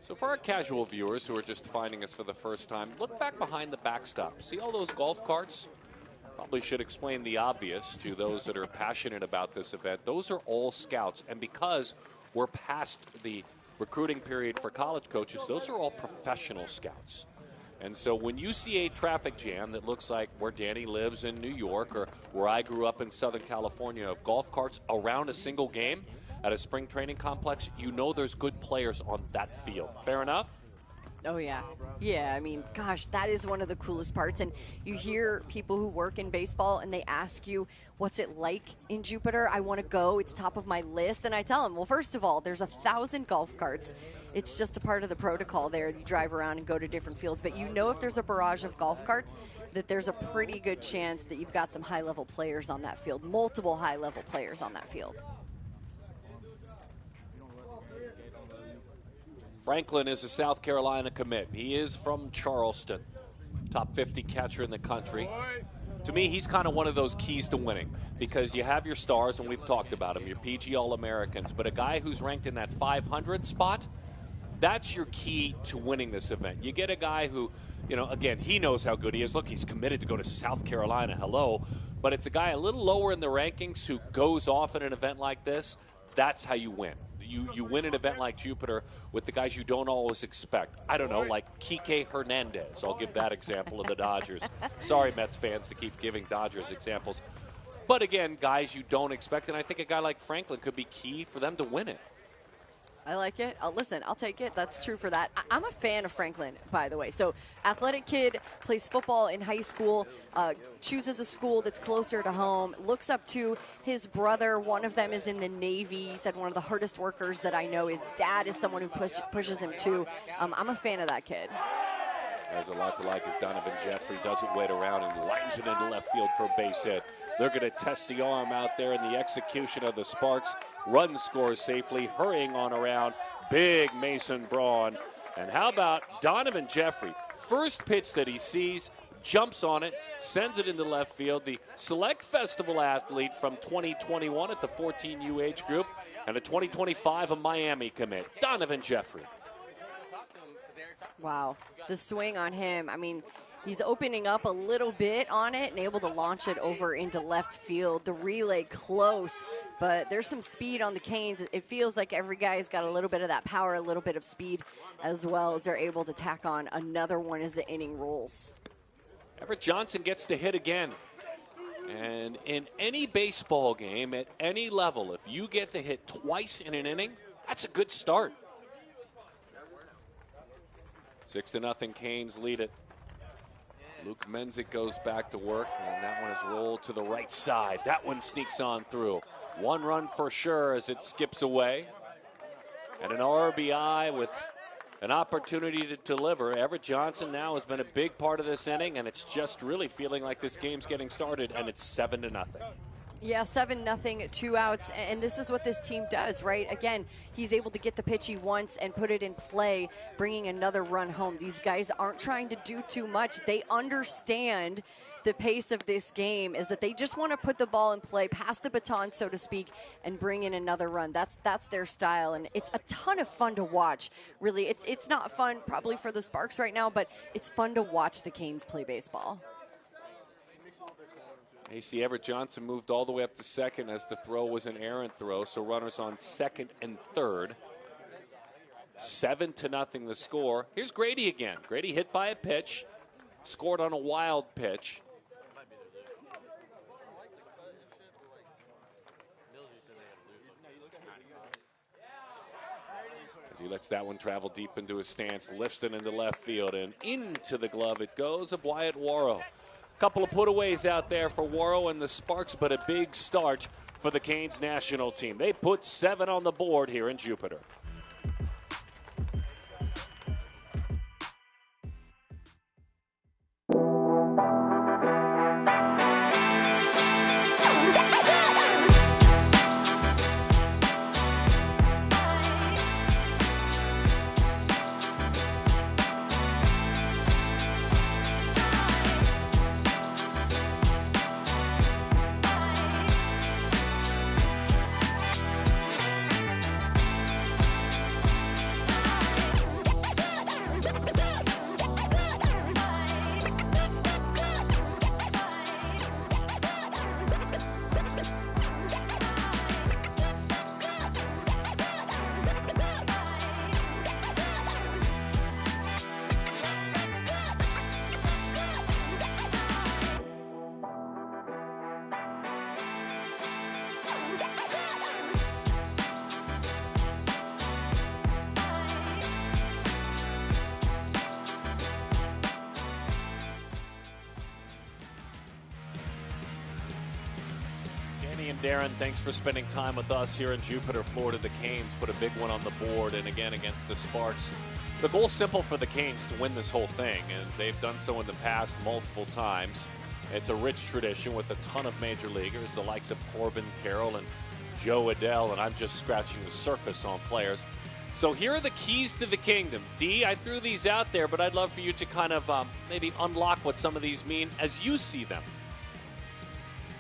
So for our casual viewers who are just finding us for the first time, look back behind the backstop. See all those golf carts? Probably should explain the obvious to those that are passionate about this event. Those are all scouts, and because we're past the recruiting period for college coaches, those are all professional scouts. And so when you see a traffic jam that looks like where Danny lives in New York or where I grew up in Southern California of golf carts around a single game at a spring training complex, you know there's good players on that field. Fair enough? Oh, yeah. Yeah, I mean, gosh, that is one of the coolest parts. And you hear people who work in baseball and they ask you, what's it like in Jupiter? I want to go. It's top of my list. And I tell them, well, first of all, there's 1,000 golf carts. It's just a part of the protocol there. You drive around and go to different fields. But you know if there's a barrage of golf carts, that there's a pretty good chance that you've got some high-level players on that field, multiple high-level players on that field. Franklin is a South Carolina commit. He is from Charleston, top 50 catcher in the country. To me, he's kind of one of those keys to winning because you have your stars, and we've talked about them, your PG All-Americans, but a guy who's ranked in that 500 spot, that's your key to winning this event. You get a guy who, you know, again, he knows how good he is. Look, he's committed to go to South Carolina. Hello. But it's a guy a little lower in the rankings who goes off in an event like this. That's how you win. You win an event like Jupiter with the guys you don't always expect. I don't know, like Kike Hernandez. I'll give that example of the Dodgers. Sorry, Mets fans, to keep giving Dodgers examples. But again, guys you don't expect, and I think a guy like Franklin could be key for them to win it. I like it. Listen, I'll take it. That's true for that. I'm a fan of Franklin, by the way. So athletic kid, plays football in high school, chooses a school that's closer to home, looks up to his brother. One of them is in the Navy. He said one of the hardest workers that I know. His dad is someone who pushes him too. I'm a fan of that kid. Has a lot to like as Donovan Jeffrey doesn't wait around and lines it into left field for a base hit. They're going to test the arm out there in the execution of the Sparks. Run scores safely, hurrying on around. Big Mason Braun. And how about Donovan Jeffrey? First pitch that he sees, jumps on it, sends it into left field. The Select Festival athlete from 2021 at the 14U age group, and a 2025 a Miami commit, Donovan Jeffrey. Wow, the swing on him. I mean, he's opening up a little bit on it and able to launch it over into left field. The relay close, but there's some speed on the Canes. It feels like every guy's got a little bit of that power, a little bit of speed, as well as they're able to tack on another one as the inning rolls. Everett Johnson gets to hit again. And in any baseball game at any level, if you get to hit twice in an inning, that's a good start. 6-0, Canes lead it. Luke Menzik goes back to work, and that one is rolled to the right side. That one sneaks on through. One run for sure as it skips away. And an RBI with an opportunity to deliver. Everett Johnson now has been a big part of this inning, and it's just really feeling like this game's getting started, and it's 7-0. Yeah, 7-0, 2 outs, and this is what this team does, right? Again, he's able to get the pitch he wants and put it in play, bringing another run home. These guys aren't trying to do too much. They understand the pace of this game is that they just want to put the ball in play, pass the baton, so to speak, and bring in another run. That's their style, and it's a ton of fun to watch. Really, it's not fun probably for the Sparks right now, but it's fun to watch the Canes play baseball. You see Everett Johnson moved all the way up to second as the throw was an errant throw, so runners on second and third. 7-0 the score. Here's Grady again. Grady hit by a pitch, scored on a wild pitch. As he lets that one travel deep into his stance, lifts it into left field, and into the glove it goes of Wyatt Warrow. Couple of putaways out there for Warrow and the Sparks, but a big start for the Canes national team. They put 7 on the board here in Jupiter. Darren, thanks for spending time with us here in Jupiter, Florida. The Canes put a big one on the board, and again against the Sparks. The goal's simple for the Canes to win this whole thing, and they've done so in the past multiple times. It's a rich tradition with a ton of major leaguers, the likes of Corbin Carroll and Joe Adell, and I'm just scratching the surface on players. So here are the keys to the kingdom. D, I threw these out there, but I'd love for you to kind of maybe unlock what some of these mean as you see them.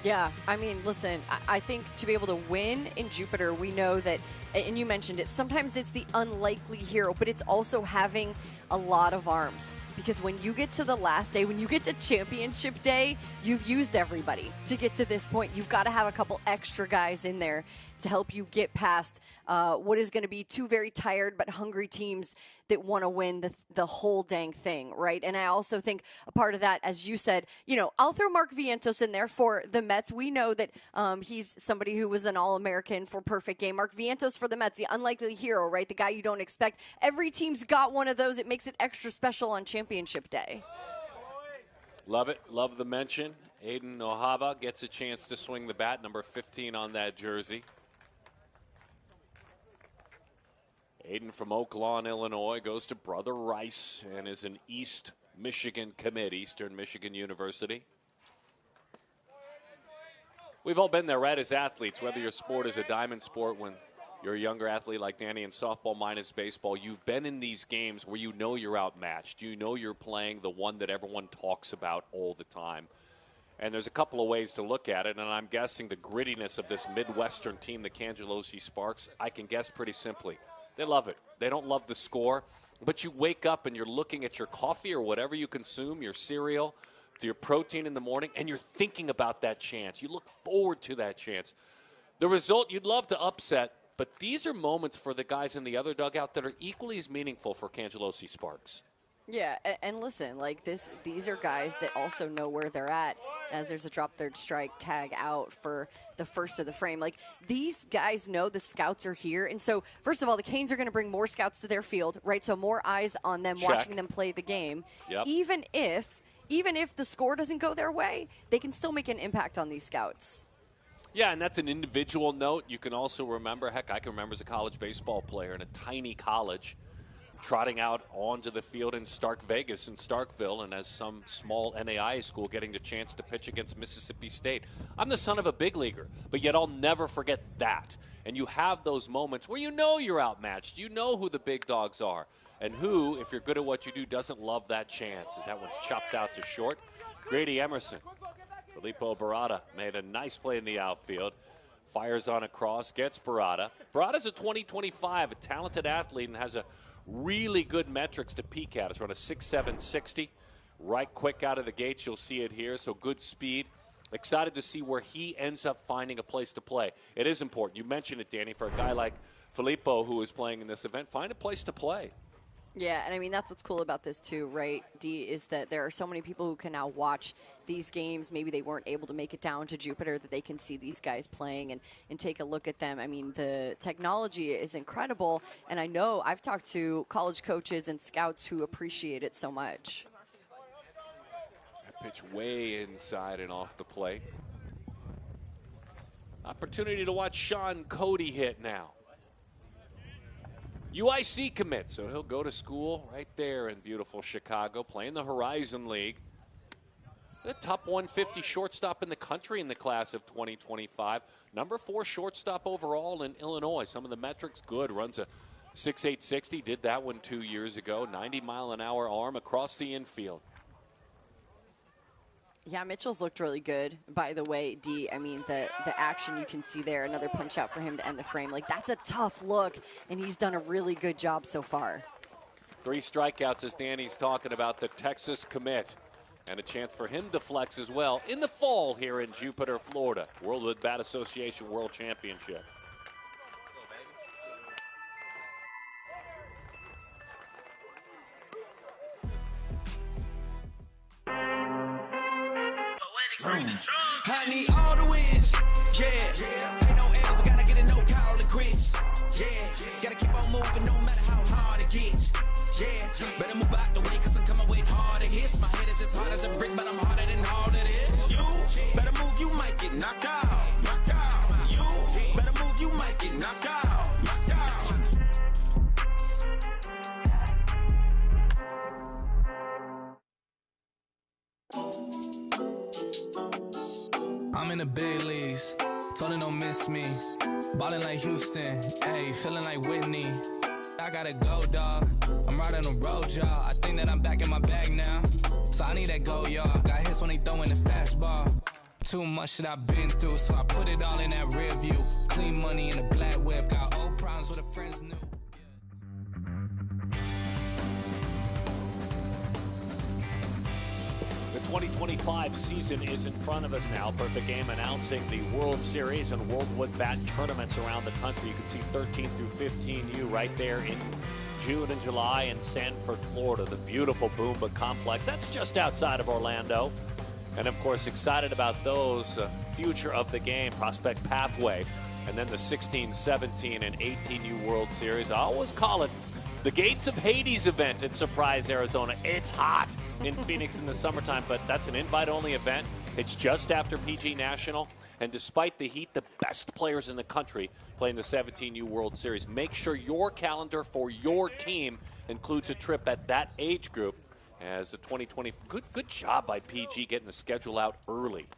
Yeah, I mean, listen, I think to be able to win in Jupiter, we know that, and you mentioned it, sometimes it's the unlikely hero, but it's also having a lot of arms. Because when you get to the last day, when you get to championship day, you've used everybody to get to this point. You've got to have a couple extra guys in there to help you get past what is going to be two very tired but hungry teams that want to win the whole dang thing, right? And I also think a part of that, as you said, you know, I'll throw Mark Vientos in there for the Mets. We know that he's somebody who was an All-American for perfect game. Mark Vientos for the Mets, the unlikely hero, right? The guy you don't expect. Every team's got one of those. It makes it extra special on championship day. Love it. Love the mention. Aiden Ohava gets a chance to swing the bat, number 15 on that jersey. Aiden from Oak Lawn, Illinois, goes to Brother Rice and is an East Michigan commit, Eastern Michigan University. We've all been there, right, as athletes, whether your sport is a diamond sport when you're a younger athlete like Danny in softball minus baseball. You've been in these games where you know you're outmatched. You know you're playing the one that everyone talks about all the time. And there's a couple of ways to look at it, and I'm guessing the grittiness of this Midwestern team, the Cangelosi Sparks, I can guess pretty simply. They love it. They don't love the score, but you wake up and you're looking at your coffee or whatever you consume, your cereal, to your protein in the morning, and you're thinking about that chance. You look forward to that chance. The result you'd love to upset, but these are moments for the guys in the other dugout that are equally as meaningful for Cangelosi Sparks. Yeah, and listen, like these are guys that also know where they're at as there's a drop third strike tag out for the first of the frame. Like these guys know the scouts are here. And so first of all, the Canes are going to bring more scouts to their field, right? So more eyes on them, Check. Watching them play the game. Yep. Even if the score doesn't go their way, they can still make an impact on these scouts. Yeah, and that's an individual note. You can also remember, heck, I can remember as a college baseball player in a tiny college, trotting out onto the field in Stark Vegas in Starkville, and as some small NAIA school getting the chance to pitch against Mississippi State. I'm the son of a big leaguer, but yet I'll never forget that. And you have those moments where you know you're outmatched. You know who the big dogs are. And who, if you're good at what you do, doesn't love that chance, as that one's chopped out to short. Grady Emerson. Filippo Barada made a nice play in the outfield. Fires on a cross, gets Barada. Barada's a 20-25, a talented athlete, and has a really good metrics to peek at. It's around a 6'7", 60. Right quick out of the gates, you'll see it here, so good speed. Excited to see where he ends up finding a place to play. It is important. You mentioned it, Danny, for a guy like Filippo who is playing in this event, find a place to play. Yeah, and I mean, that's what's cool about this too, right, D, is that there are so many people who can now watch these games. Maybe they weren't able to make it down to Jupiter, that they can see these guys playing and take a look at them. I mean, the technology is incredible, and I know I've talked to college coaches and scouts who appreciate it so much. That pitch way inside and off the plate. Opportunity to watch Sean Cody hit now. UIC commit, so he'll go to school right there in beautiful Chicago, playing the Horizon League. The top 150 shortstop in the country in the class of 2025. Number 4 shortstop overall in Illinois. Some of the metrics good. Runs a 6'8", 60. Did that one 2 years ago. 90-mile-an-hour arm across the infield. Yeah, Mitchell's looked really good, by the way, D. I mean, the action you can see there, another punch out for him to end the frame. Like, that's a tough look, and he's done a really good job so far. 3 strikeouts as Danny's talking about the Texas commit. And a chance for him to flex as well in the fall here in Jupiter, Florida. World Bat Association World Championship. I need all the wins, yeah. Ain't no L's, I gotta get it, no call it quits, yeah. Gotta keep on moving no matter how hard it gets, yeah. Better move out the way, cause I'm coming with harder hits. My head is as hard as a brick, but I'm harder than all of this. You better move, you might get knocked out, knocked out. I'm in the big leagues, told her don't miss me. Ballin' like Houston, ayy, feeling like Whitney. I gotta go, dawg. I'm riding the road, y'all. I think that I'm back in my bag now. So I need that go, y'all. Got hits when they throwin' the fastball. Too much that I've been through, so I put it all in that rear view. Clean money in a black whip. Got old problems with a friends new. The 2025 season is in front of us now. Perfect Game announcing the World Series and World Wood Bat tournaments around the country. You can see 13 through 15U right there in June and July in Sanford, Florida, the beautiful Boomba Complex. That's just outside of Orlando. And of course, excited about those future of the game, Prospect Pathway, and then the 16, 17, and 18U World Series. I always call it the Gates of Hades event in Surprise, Arizona. It's hot in Phoenix in the summertime, but that's an invite-only event. It's just after PG National. And despite the heat, the best players in the country playing the 17U World Series. Make sure your calendar for your team includes a trip at that age group. As the 2020, good job by PG getting the schedule out early.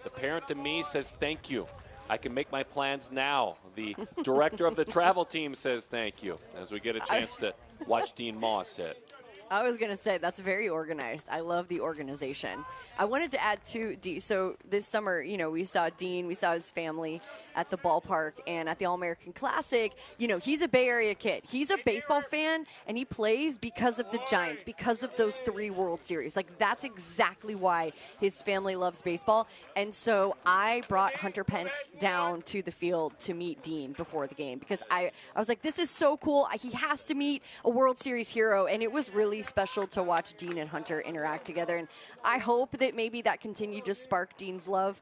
The parent to me says thank you. I can make my plans now. The director of the travel team says thank you as we get a chance to watch Dean Moss hit. I was going to say, that's very organized. I love the organization. I wanted to add to so this summer, you know, we saw Dean, we saw his family at the ballpark and at the All-American Classic. You know, he's a Bay Area kid. He's a baseball fan, and he plays because of the Giants, because of those 3 World Series. Like, that's exactly why his family loves baseball. And so I brought Hunter Pence down to the field to meet Dean before the game because I was like, this is so cool. He has to meet a World Series hero, and it was really special to watch Dean and Hunter interact together. And I hope that maybe that continued to spark Dean's love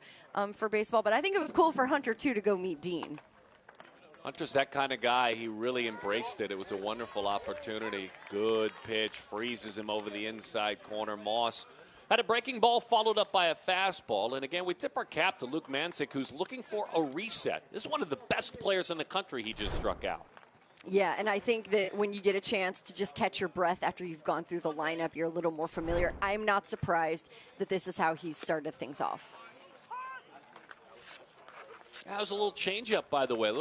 for baseball. But I think it was cool for Hunter, too, to go meet Dean. Hunter's that kind of guy. He really embraced it. It was a wonderful opportunity. Good pitch, freezes him over the inside corner. Moss had a breaking ball followed up by a fastball. And again, we tip our cap to Luke Manzik, who's looking for a reset. This is one of the best players in the country he just struck out. Yeah, and I think that when you get a chance to just catch your breath after you've gone through the lineup, you're a little more familiar. I'm not surprised that this is how he started things off. That was a little changeup, by the way. That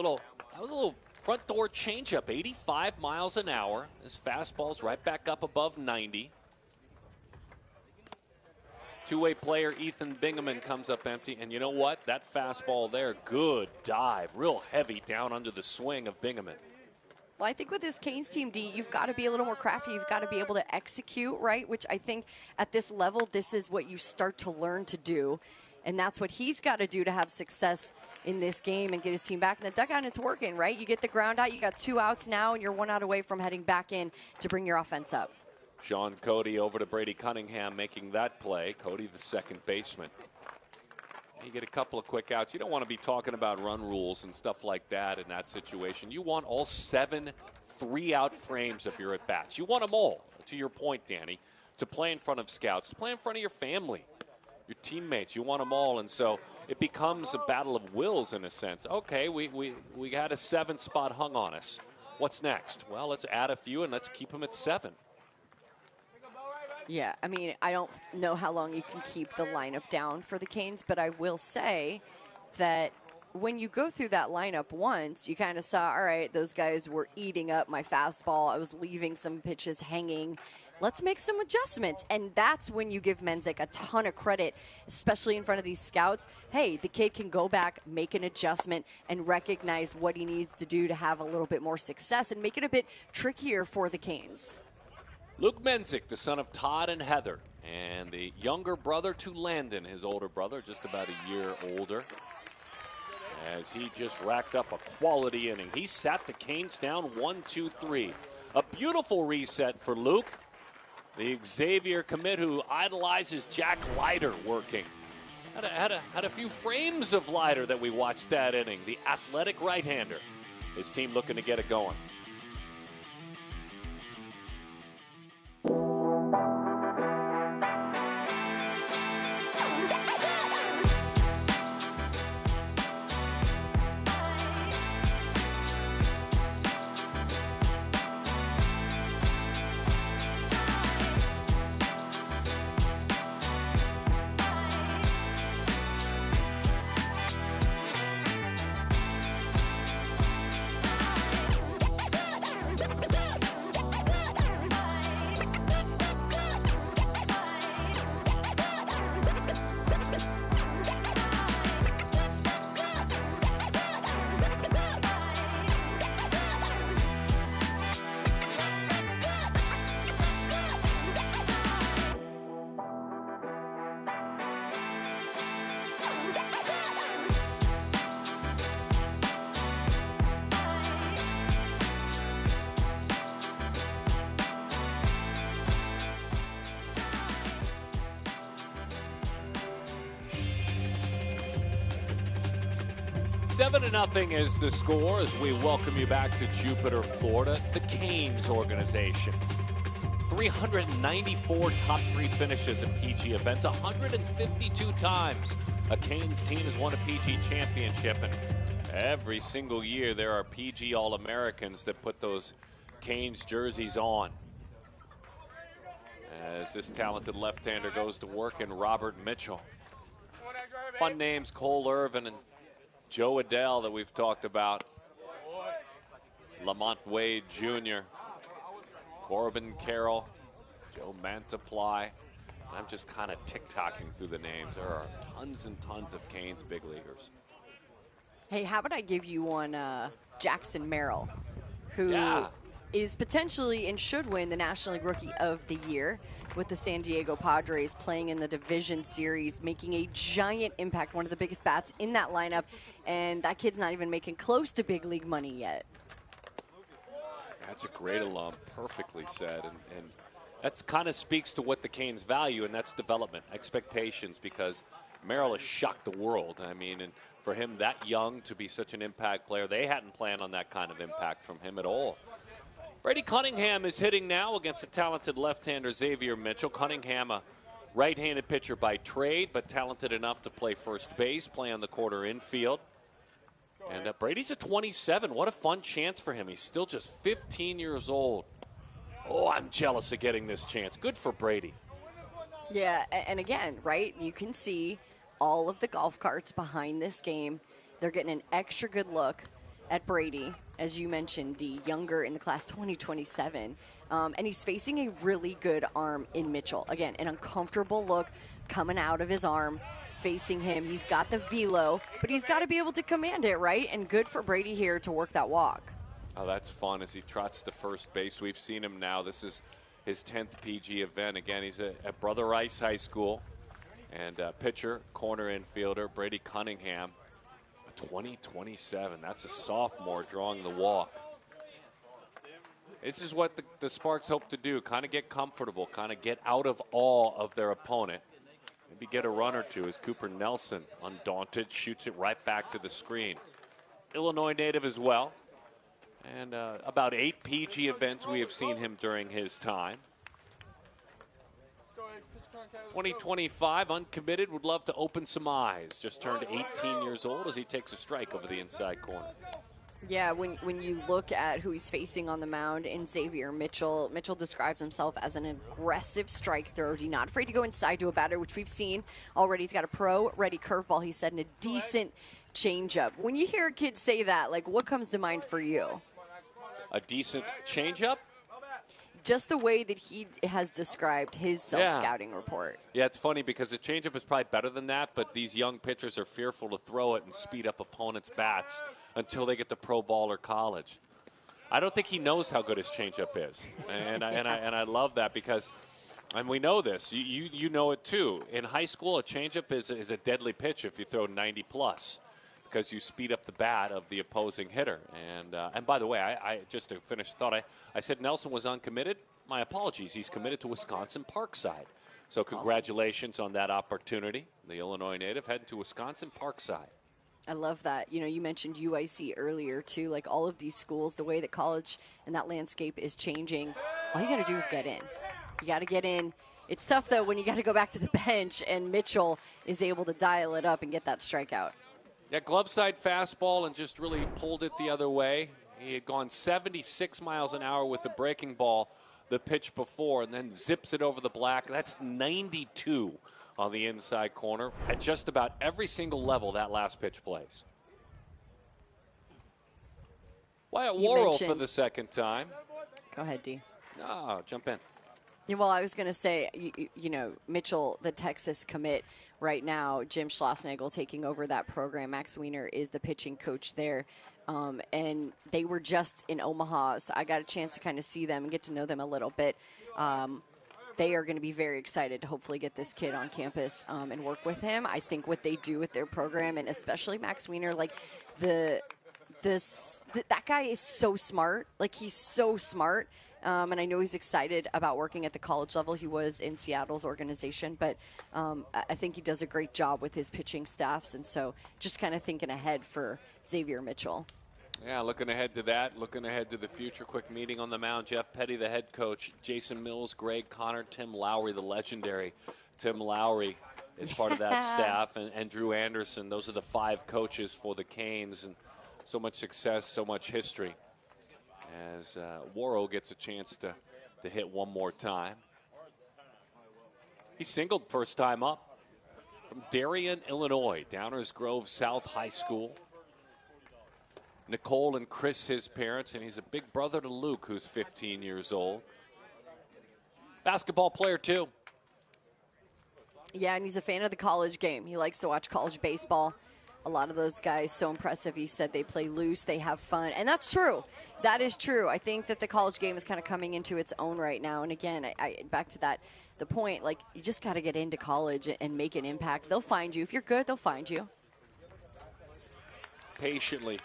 was a little front door changeup, 85 miles an hour. His fastball's right back up above 90. Two-way player Ethan Bingaman comes up empty, and you know what? That fastball there, good dive, real heavy down under the swing of Bingaman. Well, I think with this Canes team, D, you've got to be a little more crafty. You've got to be able to execute, right? Which I think at this level, this is what you start to learn to do. And that's what he's got to do to have success in this game and get his team back in the dugout. And it's working, right? You get the ground out. You got 2 outs now, and you're 1 out away from heading back in to bring your offense up. Sean Cody over to Brady Cunningham making that play. Cody, the second baseman. You get a couple of quick outs. You don't want to be talking about run rules and stuff like that in that situation. You want all 7 3-out frames of your at-bats. You want them all, to your point, Danny, to play in front of scouts, to play in front of your family, your teammates. You want them all, and so it becomes a battle of wills in a sense. Okay, we had a 7 spot hung on us. What's next? Well, let's add a few and let's keep them at 7. Yeah, I mean, I don't know how long you can keep the lineup down for the Canes, but I will say that when you go through that lineup once, you kind of saw, all right, those guys were eating up my fastball. I was leaving some pitches hanging. Let's make some adjustments. And that's when you give Menzik a ton of credit, especially in front of these scouts. Hey, the kid can go back, make an adjustment, and recognize what he needs to do to have a little bit more success and make it a bit trickier for the Canes. Luke Menzik, the son of Todd and Heather, and the younger brother to Landon, his older brother, just about a year older, as he just racked up a quality inning. He sat the Canes down 1-2-3. A beautiful reset for Luke, the Xavier commit who idolizes Jack Leiter working. Had a few frames of Leiter that we watched that inning, the athletic right-hander. His team looking to get it going. 7-0 is the score as we welcome you back to Jupiter, Florida. The Canes organization. 394 top 3 finishes in PG events. 152 times a Canes team has won a PG championship. And every single year there are PG All-Americans that put those Canes jerseys on. As this talented left-hander goes to work in Robert Mitchell. Fun names, Cole Irvin and Joe Adele that we've talked about. Lamont Wade Jr., Corbin Carroll, Joe Mantiply. I'm just kind of tick-tocking through the names. There are tons and tons of Canes big leaguers. Hey, how about I give you one Jackson Merrill, who is potentially and should win the National League Rookie of the Year with the San Diego Padres, playing in the Division Series, making a giant impact, one of the biggest bats in that lineup, and that kid's not even making close to big league money yet. That's a great alum, perfectly said, and that's kind of speaks to what the Canes value, and that's development, expectations, because Merrill has shocked the world. I mean, and for him that young to be such an impact player, they hadn't planned on that kind of impact from him at all. Brady Cunningham is hitting now against the talented left-hander Xavier Mitchell. Cunningham, a right-handed pitcher by trade, but talented enough to play first base, play on the corner infield. And Brady's a 27. What a fun chance for him. He's still just 15 years old. Oh, I'm jealous of getting this chance. Good for Brady. Yeah, and again, right, you can see all of the golf carts behind this game. They're getting an extra good look at Brady, as you mentioned, D, younger in the class 2027. And he's facing a really good arm in Mitchell. Again, an uncomfortable look coming out of his arm, facing him. He's got the velo, but he's got to be able to command it, right? And good for Brady here to work that walk. Oh, that's fun as he trots to first base. We've seen him now. This is his 10th PG event. Again, he's at Brother Rice High School. And pitcher, corner infielder, Brady Cunningham. 2027. That's a sophomore drawing the walk. This is what the Sparks hope to do, kind of get comfortable, kind of get out of awe of their opponent. Maybe get a run or two as Cooper Nelson, undaunted, shoots it right back to the screen. Illinois native as well. And about 8 PG events we have seen him during his time. 2025, uncommitted, would love to open some eyes. Just turned 18 years old as he takes a strike over the inside corner. Yeah, when you look at who he's facing on the mound in Xavier Mitchell, Mitchell describes himself as an aggressive strike thrower. He's not afraid to go inside to a batter, which we've seen already. He's got a pro-ready curveball, he said, and a decent changeup. When you hear a kid say that, like, what comes to mind for you? A decent changeup? Just the way that he has described his self-scouting report. Yeah, it's funny because the changeup is probably better than that, but these young pitchers are fearful to throw it and speed up opponents' bats until they get to pro ball or college. I don't think he knows how good his changeup is, and I love that because, and we know this. You know it too. In high school, a changeup is a deadly pitch if you throw 90 plus. Because you speed up the bat of the opposing hitter. And by the way, I just to finish the thought, I said Nelson was uncommitted. My apologies. He's committed to Wisconsin Parkside. So congratulations on that opportunity. The Illinois native heading to Wisconsin Parkside. I love that. You know, you mentioned UIC earlier too. Like all of these schools, the way that college and that landscape is changing, all you got to do is get in. You got to get in. It's tough though when you got to go back to the bench, and Mitchell is able to dial it up and get that strikeout. Yeah, glove side fastball and just really pulled it the other way. He had gone 76 miles an hour with the breaking ball the pitch before and then zips it over the black. That's 92 on the inside corner at just about every single level that last pitch plays. Wyatt Worrell for the second time. Go ahead, D. No, jump in. Yeah, well, I was going to say, you know, Mitchell, the Texas commit right now, Jim Schlossnagel taking over that program. Max Wiener is the pitching coach there. And they were just in Omaha, so I got a chance to kind of see them and get to know them a little bit. They are going to be very excited to hopefully get this kid on campus and work with him. I think what they do with their program, and especially Max Wiener, like the that guy is so smart. Like, he's so smart. And I know he's excited about working at the college level. He was in Seattle's organization, but I think he does a great job with his pitching staffs. And so just kind of thinking ahead for Xavier Mitchell. Yeah, looking ahead to that, looking ahead to the future. Quick meeting on the mound. Jeff Petty, the head coach. Jason Mills, Greg Connor, Tim Lowry, the legendary Tim Lowry is part of that staff, and Drew Anderson. Those are the 5 coaches for the Canes, and so much success, so much history. As Worrell gets a chance to hit one more time. He singled first time up from Darien, Illinois, Downers Grove South High School. Nicole and Chris, his parents, and he's a big brother to Luke, who's 15 years old. Basketball player, too. Yeah, and he's a fan of the college game. He likes to watch college baseball. A lot of those guys, so impressive. He said they play loose, they have fun. And that's true. That is true. I think that the college game is kind of coming into its own right now. And again, I back to that, the point, like, you just got to get into college and make an impact. They'll find you. If you're good, they'll find you. Patiently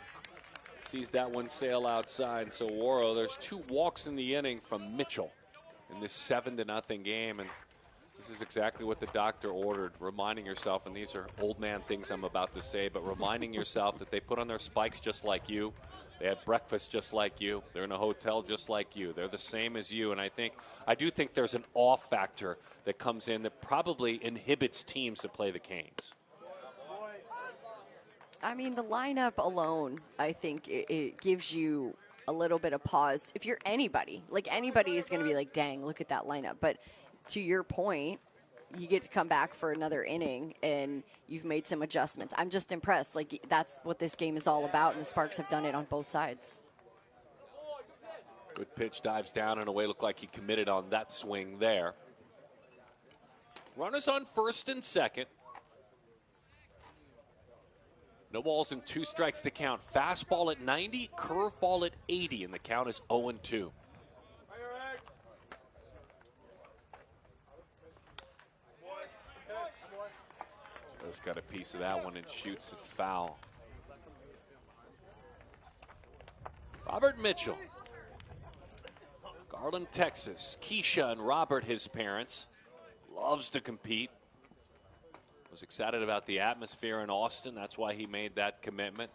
sees that one sail outside. So Worrell, there's 2 walks in the inning from Mitchell in this 7-0 game. And this is exactly what the doctor ordered, reminding yourself, and these are old man things I'm about to say, but reminding yourself that they put on their spikes just like you. They had breakfast just like you. They're in a hotel just like you. They're the same as you. And I do think there's an off factor that comes in that probably inhibits teams that play the Canes. I mean, the lineup alone, I think it gives you a little bit of pause. If you're anybody, like, anybody is going to be like, dang, look at that lineup. But to your point, you get to come back for another inning and you've made some adjustments. I'm just impressed. Like, that's what this game is all about, and the Sparks have done it on both sides. Good pitch, dives down and away. Looked like he committed on that swing there. Runners on first and second. No balls and 2 strikes to count. Fastball at 90, curveball at 80, and the count is 0-2. Just got a piece of that one and shoots it foul. Robert Mitchell, Garland, Texas. Keisha and Robert, his parents, loves to compete. Was excited about the atmosphere in Austin. That's why he made that commitment.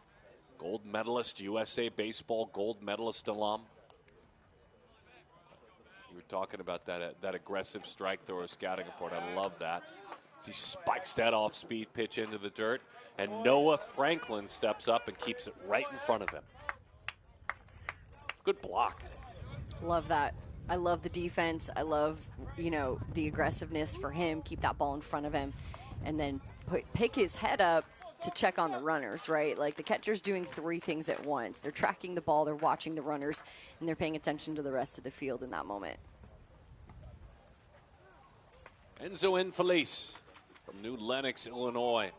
Gold medalist, USA Baseball gold medalist alum. You were talking about that aggressive strike thrower scouting report. I love that. He spikes that off-speed pitch into the dirt, and Noah Franklin steps up and keeps it right in front of him. Good block. Love that. I love the defense. I love, the aggressiveness for him. Keep that ball in front of him, and then pick his head up to check on the runners, right? Like, the catcher's doing 3 things at once. They're tracking the ball, they're watching the runners, and they're paying attention to the rest of the field in that moment. Enzo Infelice from New Lenox, Illinois.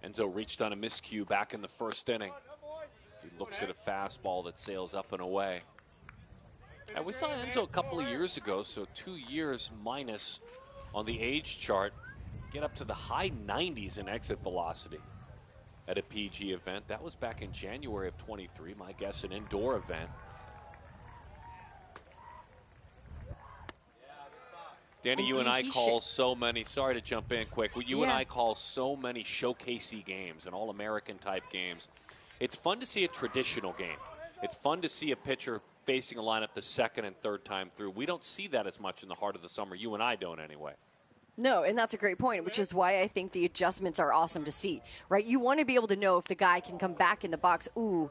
Enzo reached on a miscue back in the first inning. He looks at a fastball that sails up and away. And we saw Enzo a couple of years ago, so 2 years minus on the age chart, get up to the high 90s in exit velocity at a PG event. That was back in January of 23, my guess, an indoor event. Danny, you and I call so many, sorry to jump in quick, you and I call so many showcasey games and all-American type games. It's fun to see a traditional game. It's fun to see a pitcher facing a lineup the second and third time through. We don't see that as much in the heart of the summer. You and I don't anyway. No, and that's a great point, which is why I think the adjustments are awesome to see, right? You want to be able to know if the guy can come back in the box. Ooh,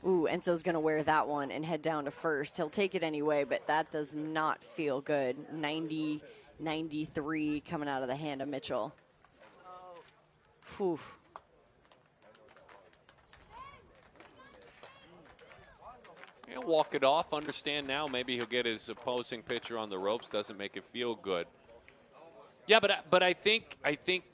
Enzo's going to wear that one and head down to first. He'll take it anyway, but that does not feel good. 90, 93 coming out of the hand of Mitchell. Whew. He'll walk it off. Understand now maybe he'll get his opposing pitcher on the ropes. Doesn't make it feel good. Yeah, but I think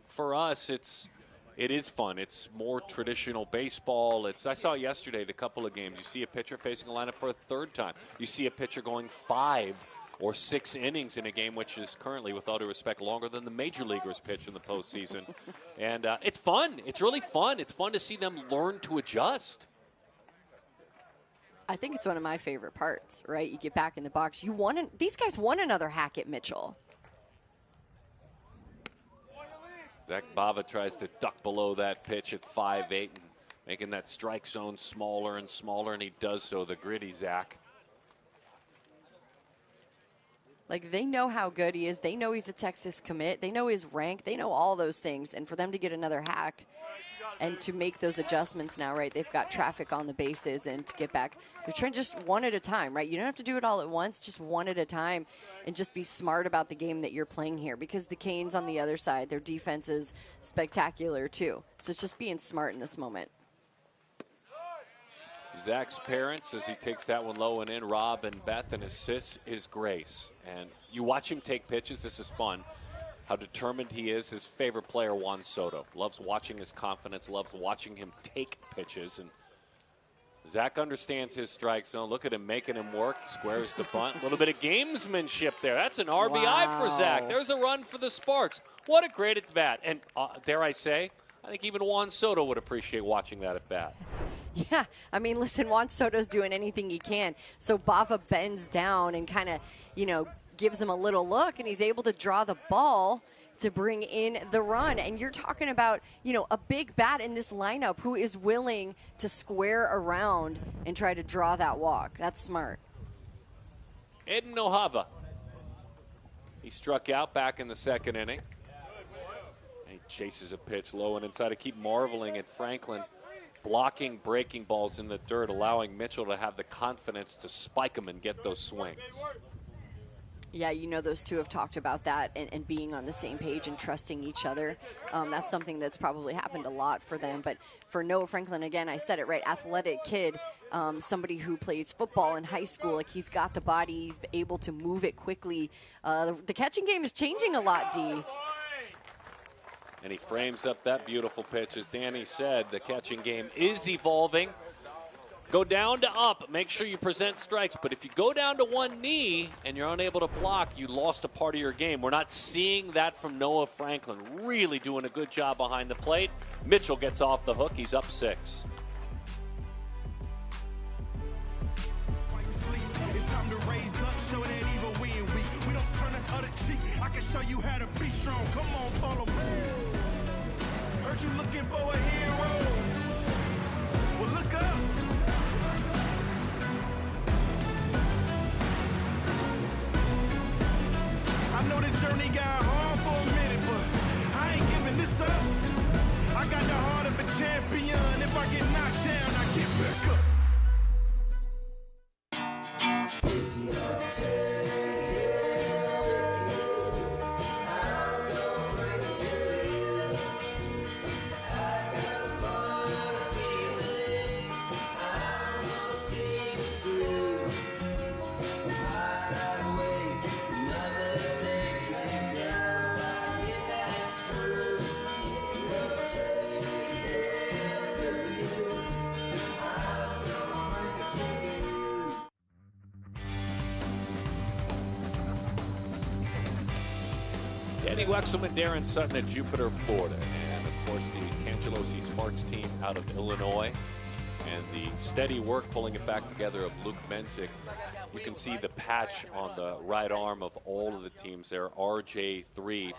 for us it is fun. It's more traditional baseball. I saw yesterday at a couple of games. You see a pitcher facing a lineup for a third time. You see a pitcher going 5 or 6 innings in a game, which is currently, with all due respect, longer than the major leaguers pitch in the postseason. And it's fun. It's really fun. It's fun to see them learn to adjust. I think it's one of my favorite parts, right? You get back in the box. These guys won another hack at Mitchell. Zach Bava tries to duck below that pitch at 5'8", and making that strike zone smaller and smaller, and he does so, the gritty Zach. Like, they know how good he is. They know he's a Texas commit. They know his rank. They know all those things. And for them to get another hack and to make those adjustments now, right, they've got traffic on the bases and to get back. They're trying just one at a time, right? You don't have to do it all at once, just one at a time, and just be smart about the game that you're playing here, because the Canes on the other side, their defense is spectacular too. So it's just being smart in this moment. Zach's parents, as he takes that one low and in, Rob and Beth, and his sis is Grace. And you watch him take pitches, this is fun. How determined he is. His favorite player, Juan Soto. Loves watching his confidence, loves watching him take pitches. And Zach understands his strike zone. Look at him making him work. He squares the bunt. A little bit of gamesmanship there. That's an RBI for Zach. There's a run for the Sparks. What a great at bat. And dare I say, I think even Juan Soto would appreciate watching that at bat. Yeah, I mean, listen, Juan Soto's doing anything he can. So Bava bends down and kind of, gives him a little look, and he's able to draw the ball to bring in the run. And you're talking about, a big bat in this lineup who is willing to square around and try to draw that walk. That's smart. Eden Ohava. He struck out back in the second inning. He chases a pitch low and inside. I keep marveling at Franklin blocking breaking balls in the dirt, allowing Mitchell to have the confidence to spike them and get those swings. Yeah, those two have talked about that and being on the same page and trusting each other. That's something that's probably happened a lot for them. But for Noah Franklin, again, I said it right, athletic kid, somebody who plays football in high school. Like, he's got the body, he's able to move it quickly. The catching game is changing a lot, D. And he frames up that beautiful pitch. As Danny said, the catching game is evolving. Go down to up. Make sure you present strikes. But if you go down to one knee and you're unable to block, you lost a part of your game. We're not seeing that from Noah Franklin. Really doing a good job behind the plate. Mitchell gets off the hook. He's up 6. It's time to raise up, show that even when we don't turn the other cheek. I can show you how to be strong. Come on, follow me. Heard you looking for a hero. Well, look up. I know the journey got hard for a minute, but I ain't giving this up. I got the heart of a champion. If I get knocked down, I get back up. If you take Danny Wexelman, Darren Sutton at Jupiter, Florida. And, of course, the Cangelosi Sparks team out of Illinois. And the steady work pulling it back together of Luke Menzik. You can see the patch on the right arm of all of the teams there. RJ3,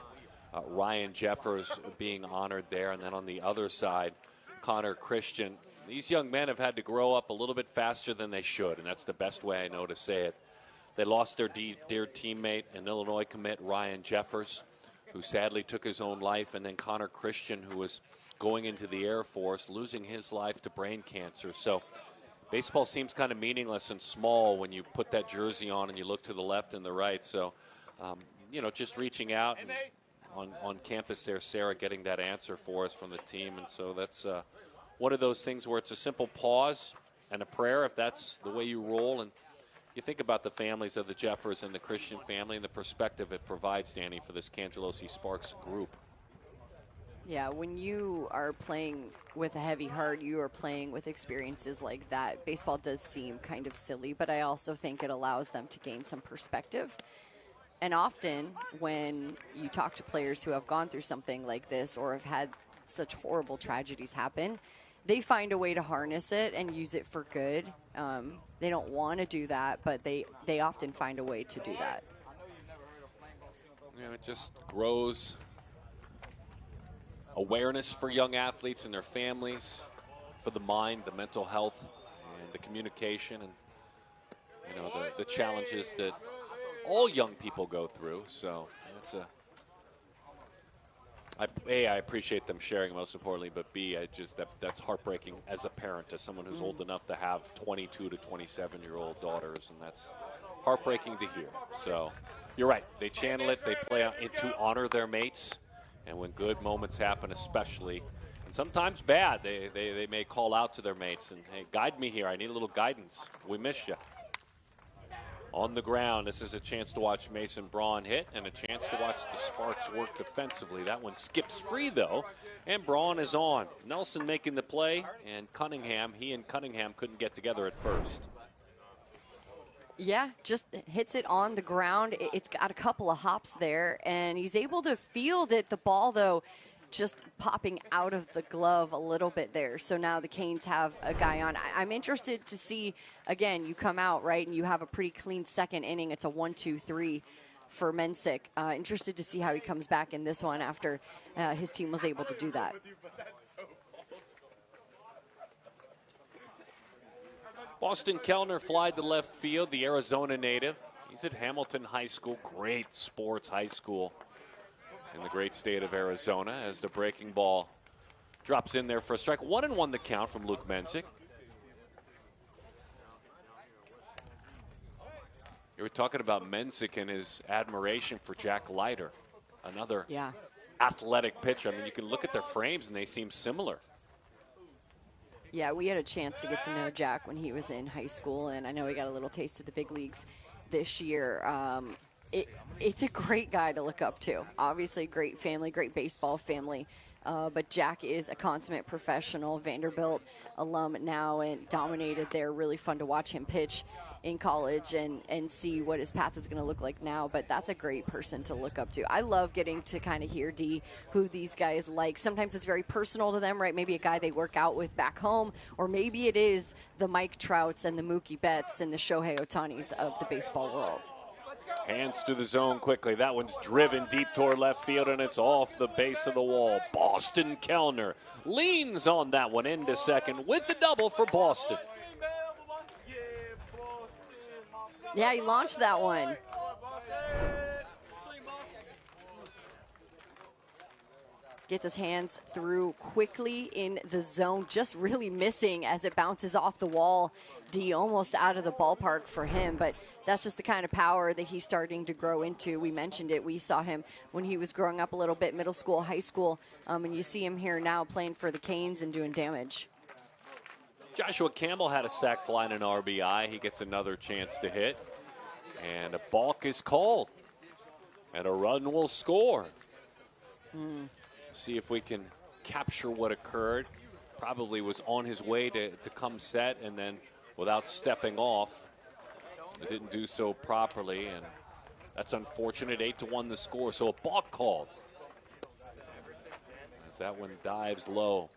Ryan Jeffers being honored there. And then on the other side, Connor Christian. These young men have had to grow up a little bit faster than they should, and that's the best way I know to say it. They lost their dear teammate, an Illinois commit, Ryan Jeffers, who sadly took his own life, and then Connor Christian, who was going into the Air Force, losing his life to brain cancer. So baseball seems kind of meaningless and small when you put that jersey on and you look to the left and the right. So, just reaching out and on campus there, Sarah getting that answer for us from the team. And so that's one of those things where it's a simple pause and a prayer, if that's the way you roll. And you think about the families of the Jeffers and the Christian family and the perspective it provides, Danny, for this Cangelosi Sparks group. Yeah, when you are playing with a heavy heart, you are playing with experiences like that. Baseball does seem kind of silly, but I also think it allows them to gain some perspective. And often when you talk to players who have gone through something like this or have had such horrible tragedies happen, they find a way to harness it and use it for good. They don't want to do that, but they often find a way to do that. Yeah, it just grows awareness for young athletes and their families, for the mind, the mental health, and the communication, and you know, the challenges that all young people go through. So it's A, I appreciate them sharing, most importantly, but B, that's heartbreaking as a parent, as someone who's old enough to have 22 to 27-year-old daughters, and that's heartbreaking to hear. So you're right. They channel it. They play out to honor their mates, and when good moments happen, especially, and sometimes bad, they may call out to their mates and, hey, guide me here. I need a little guidance. We miss you. On the ground, this is a chance to watch Mason Braun hit and a chance to watch the Sparks work defensively. That one skips free, though, and Braun is on. Nelson making the play, and Cunningham, he and Cunningham couldn't get together at first. Yeah, just hits it on the ground. It's got a couple of hops there, and he's able to field it. The ball, though, just popping out of the glove a little bit there. So now the Canes have a guy on. I'm interested to see, again, you come out, right, and you have a pretty clean second inning. It's a 1-2-3 for Mensick. Interested to see how he comes back in this one after his team was able to do that. Boston Kellner flied to left field, the Arizona native. He's at Hamilton High School, great sports high school in the great state of Arizona, as the breaking ball drops in there for a strike. 1-1 the count from Luke Mensick. You were talking about Mensick and his admiration for Jack Leiter, another athletic pitcher. I mean, you can look at their frames and they seem similar. Yeah, we had a chance to get to know Jack when he was in high school, and I know he got a little taste of the big leagues this year. It's a great guy to look up to. Obviously, great family, great baseball family. But Jack is a consummate professional, Vanderbilt alum now, and dominated there. Really fun to watch him pitch in college and see what his path is going to look like now. But that's a great person to look up to. I love getting to kind of hear, D, who these guys like. Sometimes it's very personal to them, right? Maybe a guy they work out with back home, or maybe it is the Mike Trouts and the Mookie Betts and the Shohei Ohtanis of the baseball world. Hands to the zone quickly. That one's driven deep toward left field, and it's off the base of the wall. Boston Kellner leans on that one into second with the double for Boston. Yeah, he launched that one. Gets his hands through quickly in the zone, just really missing as it bounces off the wall. D, almost out of the ballpark for him, but that's just the kind of power that he's starting to grow into. We mentioned it. We saw him when he was growing up a little bit, middle school, high school, and you see him here now playing for the Canes and doing damage. Joshua Campbell had a sac fly and an RBI. He gets another chance to hit, and a balk is called, and a run will score. See if we can capture what occurred. Probably was on his way to come set, and then without stepping off, it didn't do so properly, and that's unfortunate. 8-1 the score, so a balk called as that one dives low.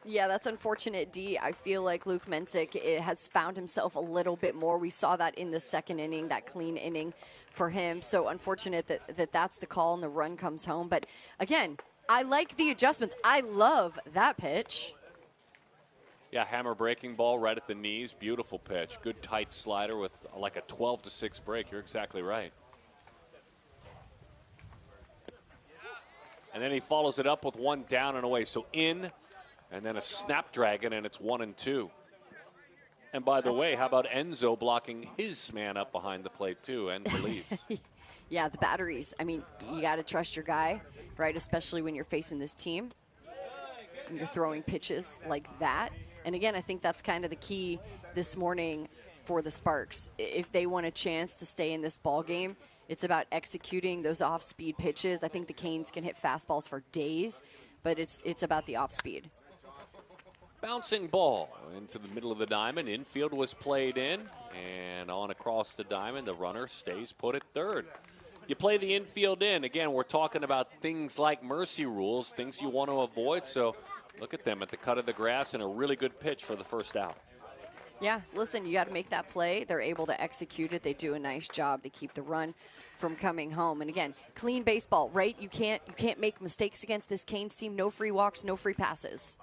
Yeah, that's unfortunate, D. I feel like Luke Mensick has found himself a little bit more. We saw that in the second inning, that clean inning for him. So unfortunate that that's the call and the run comes home. But again, I like the adjustments. I love that pitch. Yeah, hammer breaking ball right at the knees. Beautiful pitch. Good tight slider with like a 12-6 break. You're exactly right. And then he follows it up with one down and away. So in, and then a snapdragon, and it's 1-2. And by the way, how about Enzo blocking his man up behind the plate too, and Felice. Yeah, the batteries. I mean, you got to trust your guy, right? Especially when you're facing this team. And you're throwing pitches like that. And again, I think that's kind of the key this morning for the Sparks. If they want a chance to stay in this ball game, it's about executing those off-speed pitches. I think the Canes can hit fastballs for days, but it's about the off-speed. Bouncing ball into the middle of the diamond. Infield was played in, and on across the diamond, the runner stays put at third. You play the infield in. Again, we're talking about things like mercy rules, things you want to avoid. So Look at them at the cut of the grass and a really good pitch for the first out. Yeah, listen, you got to make that play. They're able to execute it. They do a nice job. They keep the run from coming home. And again, clean baseball, right? You can't make mistakes against this Canes team. No free walks, no free passes.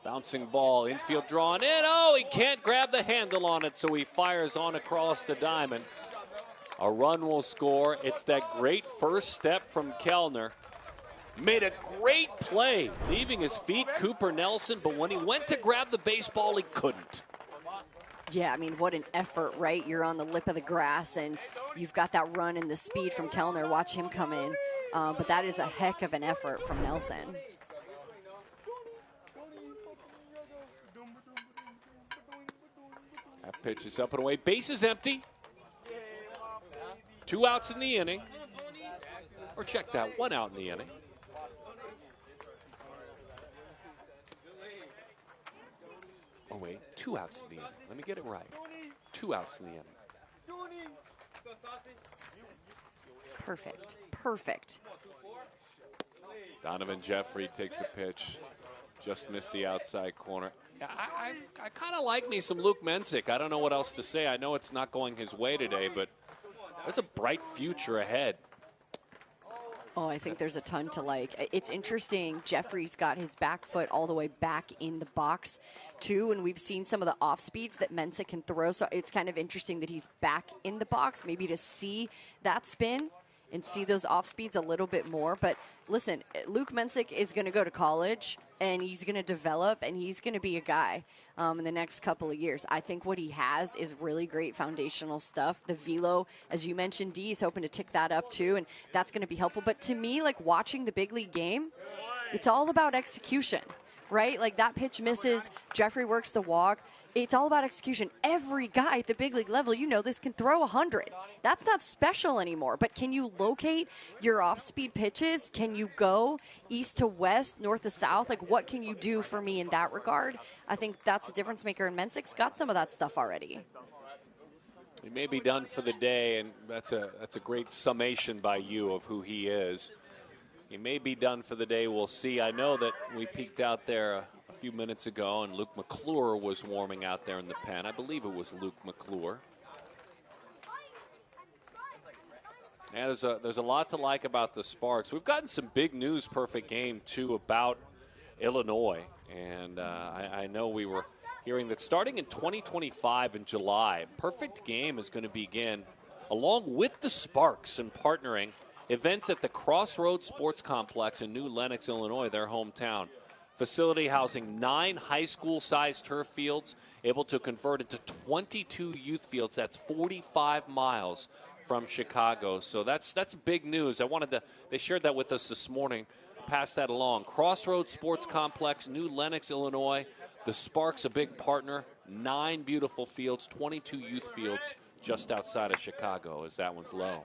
Bouncing ball, infield drawn in. Oh, he can't grab the handle on it, so he fires on across the diamond. A run will score. It's that great first step from Kellner. Made a great play, leaving his feet, Cooper Nelson, but when he went to grab the baseball, he couldn't. Yeah, I mean, what an effort, right? You're on the lip of the grass, and you've got that run and the speed from Kellner. Watch him come in. But that is a heck of an effort from Nelson. That pitch is up and away. Base is empty. 2 outs in the inning. Or check that, 1 out in the inning. Oh, wait, 2 outs in the inning. Let me get it right. 2 outs in the inning. Perfect, perfect. Donovan Jeffrey takes a pitch. Just missed the outside corner. I kind of like me some Luke Mensick. I don't know what else to say. I know it's not going his way today, but there's a bright future ahead. Oh, I think there's a ton to like. It's interesting. Jeffrey's got his back foot all the way back in the box, too, and we've seen some of the off speeds that Mensa can throw. So it's kind of interesting that he's back in the box, maybe to see that spin and see those off speeds a little bit more. But listen, Luke Mensick is going to go to college, and he's going to develop, and he's going to be a guy in the next couple of years. I think what he has is really great foundational stuff. The velo, as you mentioned, D is hoping to tick that up too, and that's going to be helpful. But to me, like watching the big league game, it's all about execution, right? Like that pitch misses, Jeffrey works the walk. It's all about execution. Every guy at the big league level, you know, this can throw 100. That's not special anymore. But can you locate your off-speed pitches? Can you go east to west, north to south? Like, what can you do for me in that regard? I think that's a difference maker, and Mensick's got some of that stuff already. He may be done for the day, and that's a great summation by you of who he is. He may be done for the day. We'll see. I know that we peeked out there a few minutes ago, and Luke McClure was warming out there in the pen. I believe it was Luke McClure. And there's a lot to like about the Sparks. We've gotten some big news, perfect game, too, about Illinois. And I know we were hearing that starting in 2025 in July, Perfect Game is going to begin, along with the Sparks and partnering, events at the Crossroads Sports Complex in New Lenox, Illinois, their hometown. Facility housing 9 high school-sized turf fields, able to convert into 22 youth fields. That's 45 miles from Chicago. So that's big news. They shared that with us this morning. Pass that along. Crossroads Sports Complex, New Lenox, Illinois. The Sparks, a big partner. 9 beautiful fields, 22 youth fields just outside of Chicago, as that one's low.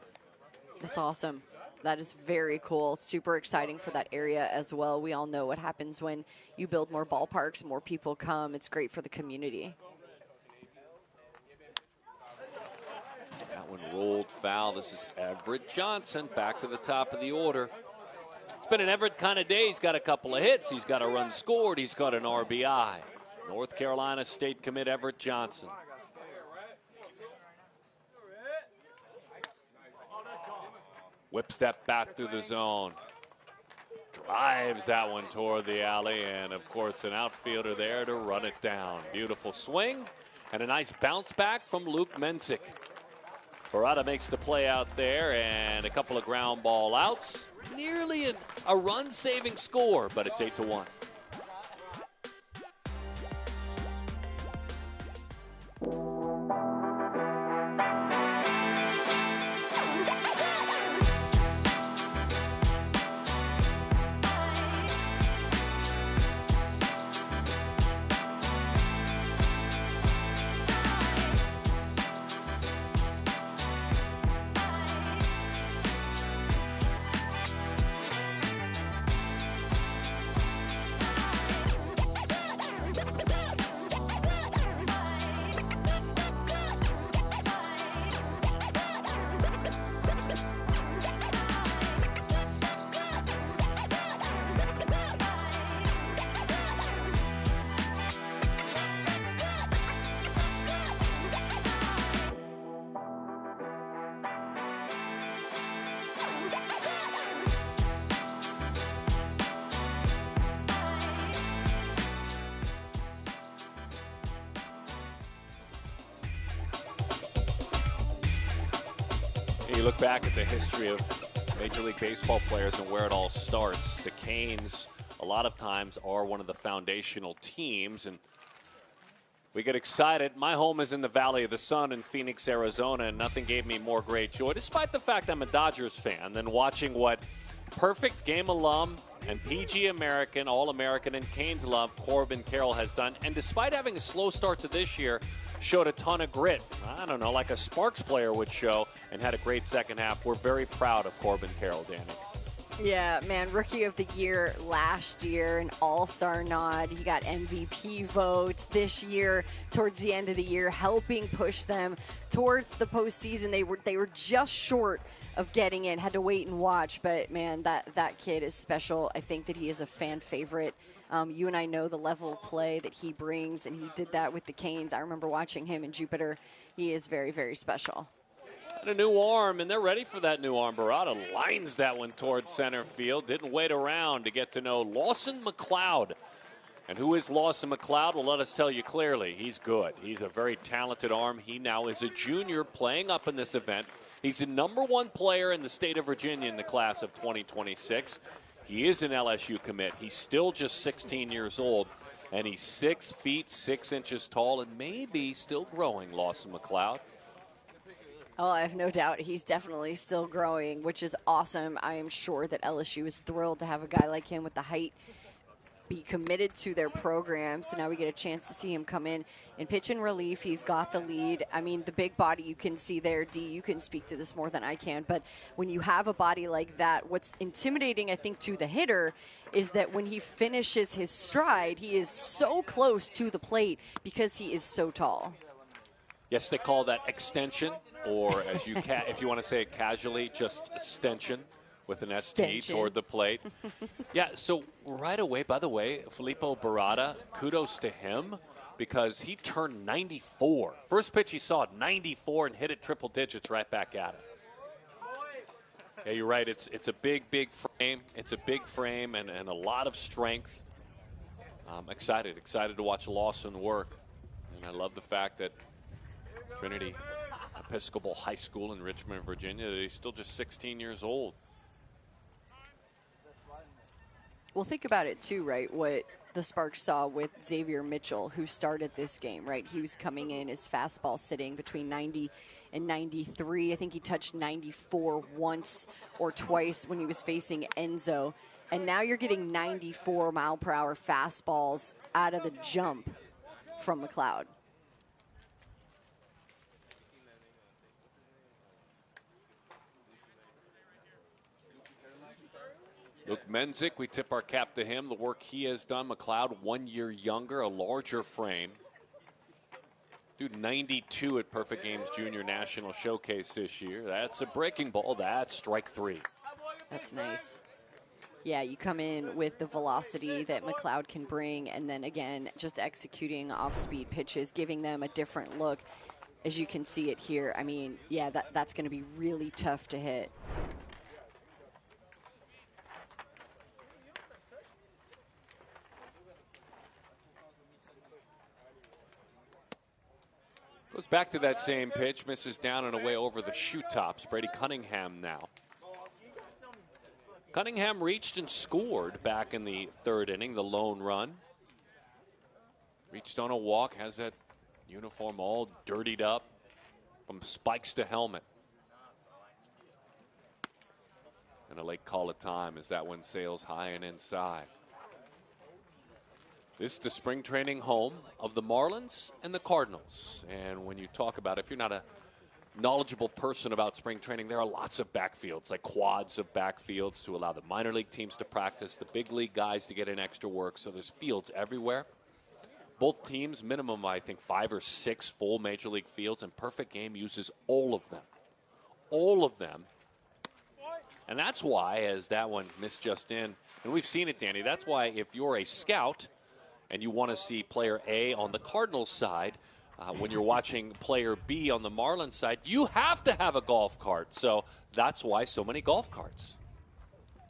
That's awesome. That is very cool. Super exciting for that area as well. We all know what happens when you build more ballparks, more people come. It's great for the community. That one rolled foul. This is Everett Johnson back to the top of the order. It's been an Everett kind of day. He's got a couple of hits. He's got a run scored. He's got an RBI. North Carolina State commit Everett Johnson. Whips that bat through the zone. Drives that one toward the alley, and of course an outfielder there to run it down. Beautiful swing and a nice bounce back from Luke Mensick. Barada makes the play out there, and a couple of ground ball outs. Nearly a run-saving score, but it's 8-1. You look back at the history of Major League Baseball players and where it all starts. The Canes, a lot of times, are one of the foundational teams, and we get excited. My home is in the Valley of the Sun in Phoenix, Arizona, and nothing gave me more great joy, despite the fact I'm a Dodgers fan, than watching what perfect game alum and PG American, All-American, and Canes alum Corbin Carroll has done. And despite having a slow start to this year, showed a ton of grit. I don't know, like a Sparks player would show, and had a great second half. We're very proud of Corbin Carroll, Danny. Yeah, man, Rookie of the Year last year, an All-Star nod. He got MVP votes this year towards the end of the year, helping push them towards the postseason. They were just short of getting in, had to wait and watch, but man, that kid is special. I think that he is a fan favorite. You and I know the level of play that he brings, and he did that with the Canes. I remember watching him in Jupiter. He is very, very special. And a new arm, and they're ready for that new arm. Barada lines that one towards center field. Didn't wait around to get to know Lawson McLeod. And who is Lawson McLeod? Well, let us tell you clearly. He's good. He's a very talented arm. He now is a junior playing up in this event. He's the #1 player in the state of Virginia in the class of 2026. He is an LSU commit. He's still just 16 years old, and he's 6 feet 6 inches tall and maybe still growing, Lawson McLeod. Oh, I have no doubt he's definitely still growing, which is awesome. I am sure that LSU is thrilled to have a guy like him with the height be committed to their program. So now we get a chance to see him come in and pitch in relief. He's got the lead. I mean, the big body you can see there, D, you can speak to this more than I can, but when you have a body like that, what's intimidating, I think, to the hitter is that when he finishes his stride, he is so close to the plate because he is so tall. Yes, they call that extension, or as you if you want to say it casually, just extension with an ST toward the plate. Yeah, so right away, by the way, Filippo Barada, kudos to him because he turned 94. First pitch he saw at 94 and hit it triple digits right back at him. Yeah, you're right. It's a big frame. It's a big frame and a lot of strength. I'm excited to watch Lawson work. And I love the fact that Trinity Episcopal High School in Richmond, Virginia, that he's still just 16 years old. Well, think about it too, right? What the Sparks saw with Xavier Mitchell, who started this game, right? He was coming in, his fastball sitting between 90 and 93. I think he touched 94 once or twice when he was facing Enzo. And now you're getting 94 mile per hour fastballs out of the jump from McLeod. Luke Menzik, we tip our cap to him. The work he has done. McLeod, 1 year younger, a larger frame. Threw 92 at Perfect Games Junior National Showcase this year. That's a breaking ball. That's strike 3. That's nice. Yeah, you come in with the velocity that McLeod can bring, and then again, just executing off-speed pitches, giving them a different look. As you can see it here, I mean, yeah, that's going to be really tough to hit. Goes back to that same pitch, misses down and away over the shoe tops. Brady Cunningham now. Cunningham reached and scored back in the 3rd inning, the lone run. Reached on a walk, has that uniform all dirtied up from spikes to helmet. And a late call of time as that one sails high and inside. This is the spring training home of the Marlins and the Cardinals. And when you talk about, if you're not a knowledgeable person about spring training, there are lots of backfields, like quads of backfields to allow the minor league teams to practice, the big league guys to get in extra work. So there's fields everywhere. Both teams, minimum, I think, 5 or 6 full major league fields, and Perfect Game uses all of them. All of them. And that's why, as that one missed just in, and we've seen it, Danny, that's why if you're a scout and you want to see player A on the Cardinals side, when you're watching player B on the Marlins side, you have to have a golf cart. So that's why so many golf carts.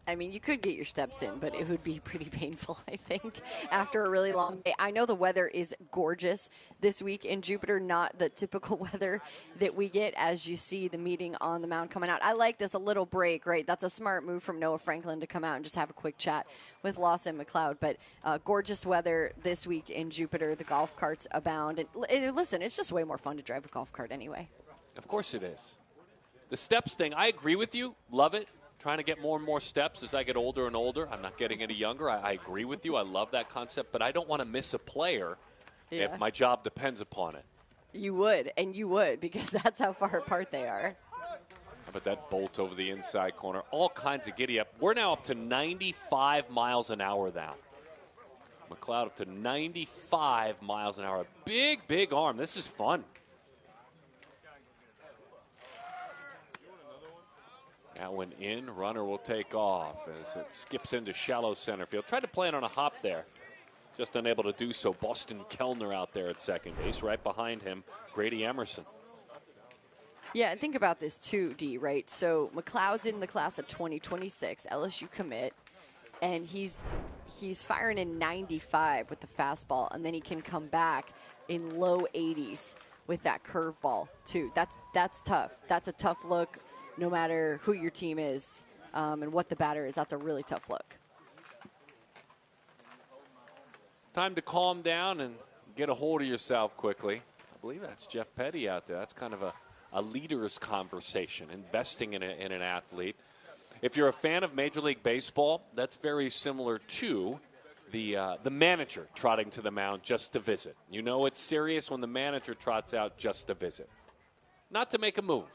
I mean, you could get your steps in, but it would be pretty painful, I think, after a really long day. I know the weather is gorgeous this week in Jupiter, not the typical weather that we get as you see the meeting on the mound coming out. I like this, a little break, right? That's a smart move from Noah Franklin to come out and just have a quick chat with Lawson McLeod. But gorgeous weather this week in Jupiter. The golf carts abound. And listen, it's just way more fun to drive a golf cart anyway. Of course it is. The steps thing, I agree with you. Love it. Trying to get more and more steps as I get older and older. I'm not getting any younger. I agree with you. I love that concept, but I don't want to miss a player if my job depends upon it. You would, because that's how far apart they are. How about that bolt over the inside corner? All kinds of giddy up. We're now up to 95 miles an hour now. McLeod up to 95 miles an hour. Big, big arm. This is fun. That one in, runner will take off as it skips into shallow center field. Tried to play it on a hop there, just unable to do so. Boston Kellner out there at second base. Right behind him, Grady Emerson. Yeah, and think about this too, D, right? So McLeod's in the class of 2026, LSU commit, and he's firing in 95 with the fastball, and then he can come back in low 80s with that curveball too. That's tough. That's a tough look. No matter who your team is and what the batter is, that's a really tough look. Time to calm down and get a hold of yourself quickly. I believe that's Jeff Petty out there. That's kind of a leader's conversation, investing in an athlete. If you're a fan of Major League Baseball, that's very similar to the manager trotting to the mound just to visit. You know it's serious when the manager trots out just to visit, not to make a move.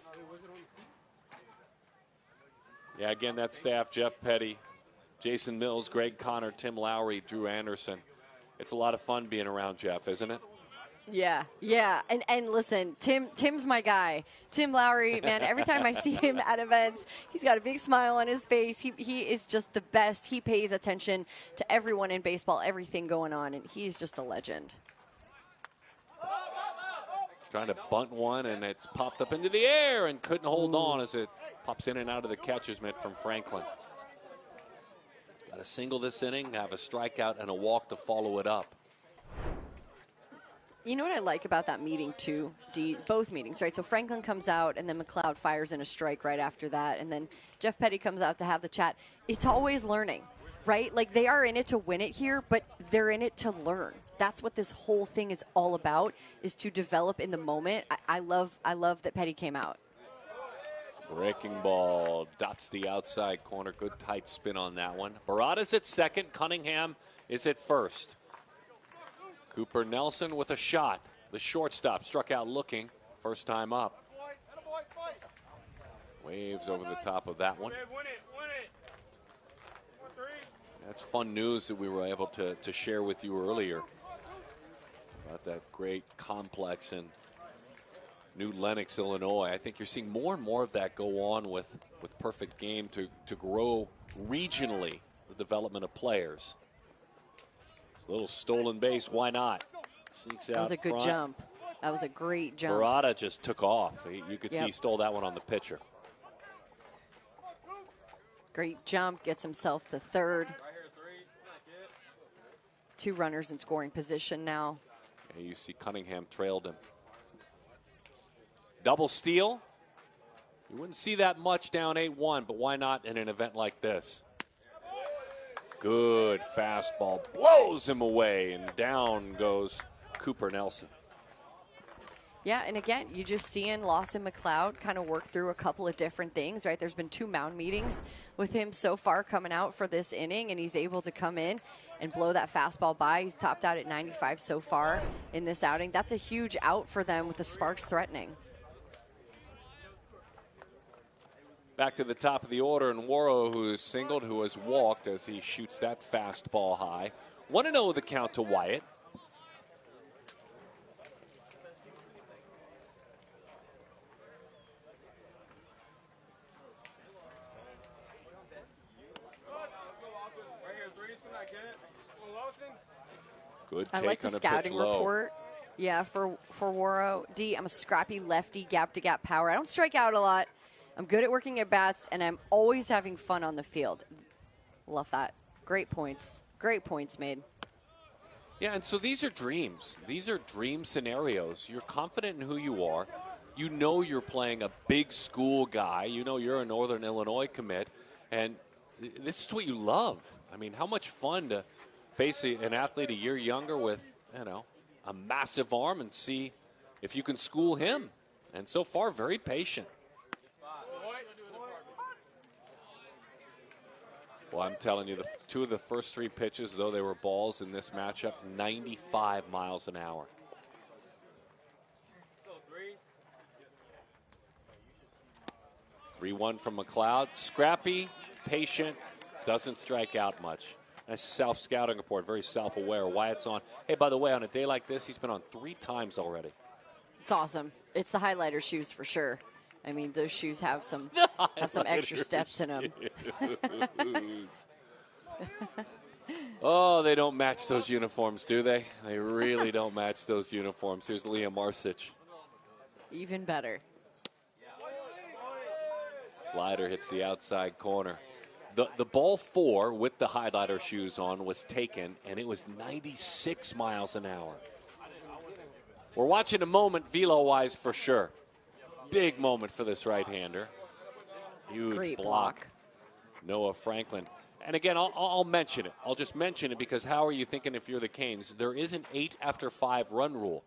Yeah, again, that staff, Jeff Petty, Jason Mills, Greg Connor, Tim Lowry, Drew Anderson. It's a lot of fun being around Jeff, isn't it? Yeah. And listen, Tim's my guy. Tim Lowry, man, every time I see him at events, he's got a big smile on his face. He is just the best. He pays attention to everyone in baseball, everything going on, and he's just a legend. Trying to bunt one, and it's popped up into the air and couldn't hold on as it pops in and out of the catcher's mitt from Franklin. Got a single this inning, have a strikeout and a walk to follow it up. You know what I like about that meeting too, D? Both meetings, right? So Franklin comes out and then McLeod fires in a strike right after that, and then Jeff Petty comes out to have the chat. It's always learning, right? Like they are in it to win it here, but they're in it to learn. That's what this whole thing is all about, is to develop in the moment. I love that Petty came out. Breaking ball dots the outside corner. Good tight spin on that one. Barada's at second. Cunningham is at first. Cooper Nelson with a shot. The shortstop struck out looking. First time up. Waves over the top of that one. That's fun news that we were able to share with you earlier about that great complex in New Lenox, Illinois. I think you're seeing more and more of that go on with Perfect Game to grow regionally the development of players. It's a little stolen base. Why not? Sneaks out That was a good front. jump. That was a great jump. Barada just took off. You could see he stole that one on the pitcher. Great jump. Gets himself to third. 2 runners in scoring position now. Yeah, you see Cunningham trailed him. Double steal. You wouldn't see that much down 8-1, but why not in an event like this? Good fastball. Blows him away, and down goes Cooper Nelson. Yeah, and again, you just seeing Lawson McLeod kind of work through a couple of different things, right? There's been 2 mound meetings with him so far coming out for this inning, and he's able to come in and blow that fastball by. He's topped out at 95 so far in this outing. That's a huge out for them with the Sparks threatening. Back to the top of the order, and Waro, who is singled, who has walked as he shoots that fastball high. 1-0 the count to Wyatt. Good I take like the on a scouting pitch low. report. Yeah, for Waro. D, I'm a scrappy lefty, gap-to-gap power. I don't strike out a lot. I'm good at working at bats, and I'm always having fun on the field. Love that. Great points. Great points made. Yeah, and so these are dreams. These are dream scenarios. You're confident in who you are. You know you're playing a big school guy. You know you're a Northern Illinois commit. And this is what you love. I mean, how much fun to face an athlete a year younger with, you know, a massive arm and see if you can school him. And so far, very patient. Well, I'm telling you, two of the first 3 pitches, though they were balls in this matchup, 95 miles an hour. (3-1) from McLeod. Scrappy, patient, doesn't strike out much. Nice self-scouting report, very self-aware. Wyatt's on. Hey, by the way, on a day like this, he's been on 3 times already. It's awesome. It's the highlighter shoes for sure. I mean, those shoes have some extra steps in them. Oh, they don't match those uniforms, do they? They really don't match those uniforms. Here's Liam Marsic. Even better. Slider hits the outside corner. The ball 4 with the highlighter shoes on was taken, and it was 96 miles an hour. We're watching a moment velo-wise for sure. Big moment for this right-hander. Huge Great block. Noah Franklin. And again, I'll mention it. I'll just mention it because how are you thinking if you're the Canes? There is an 8 after 5 run rule.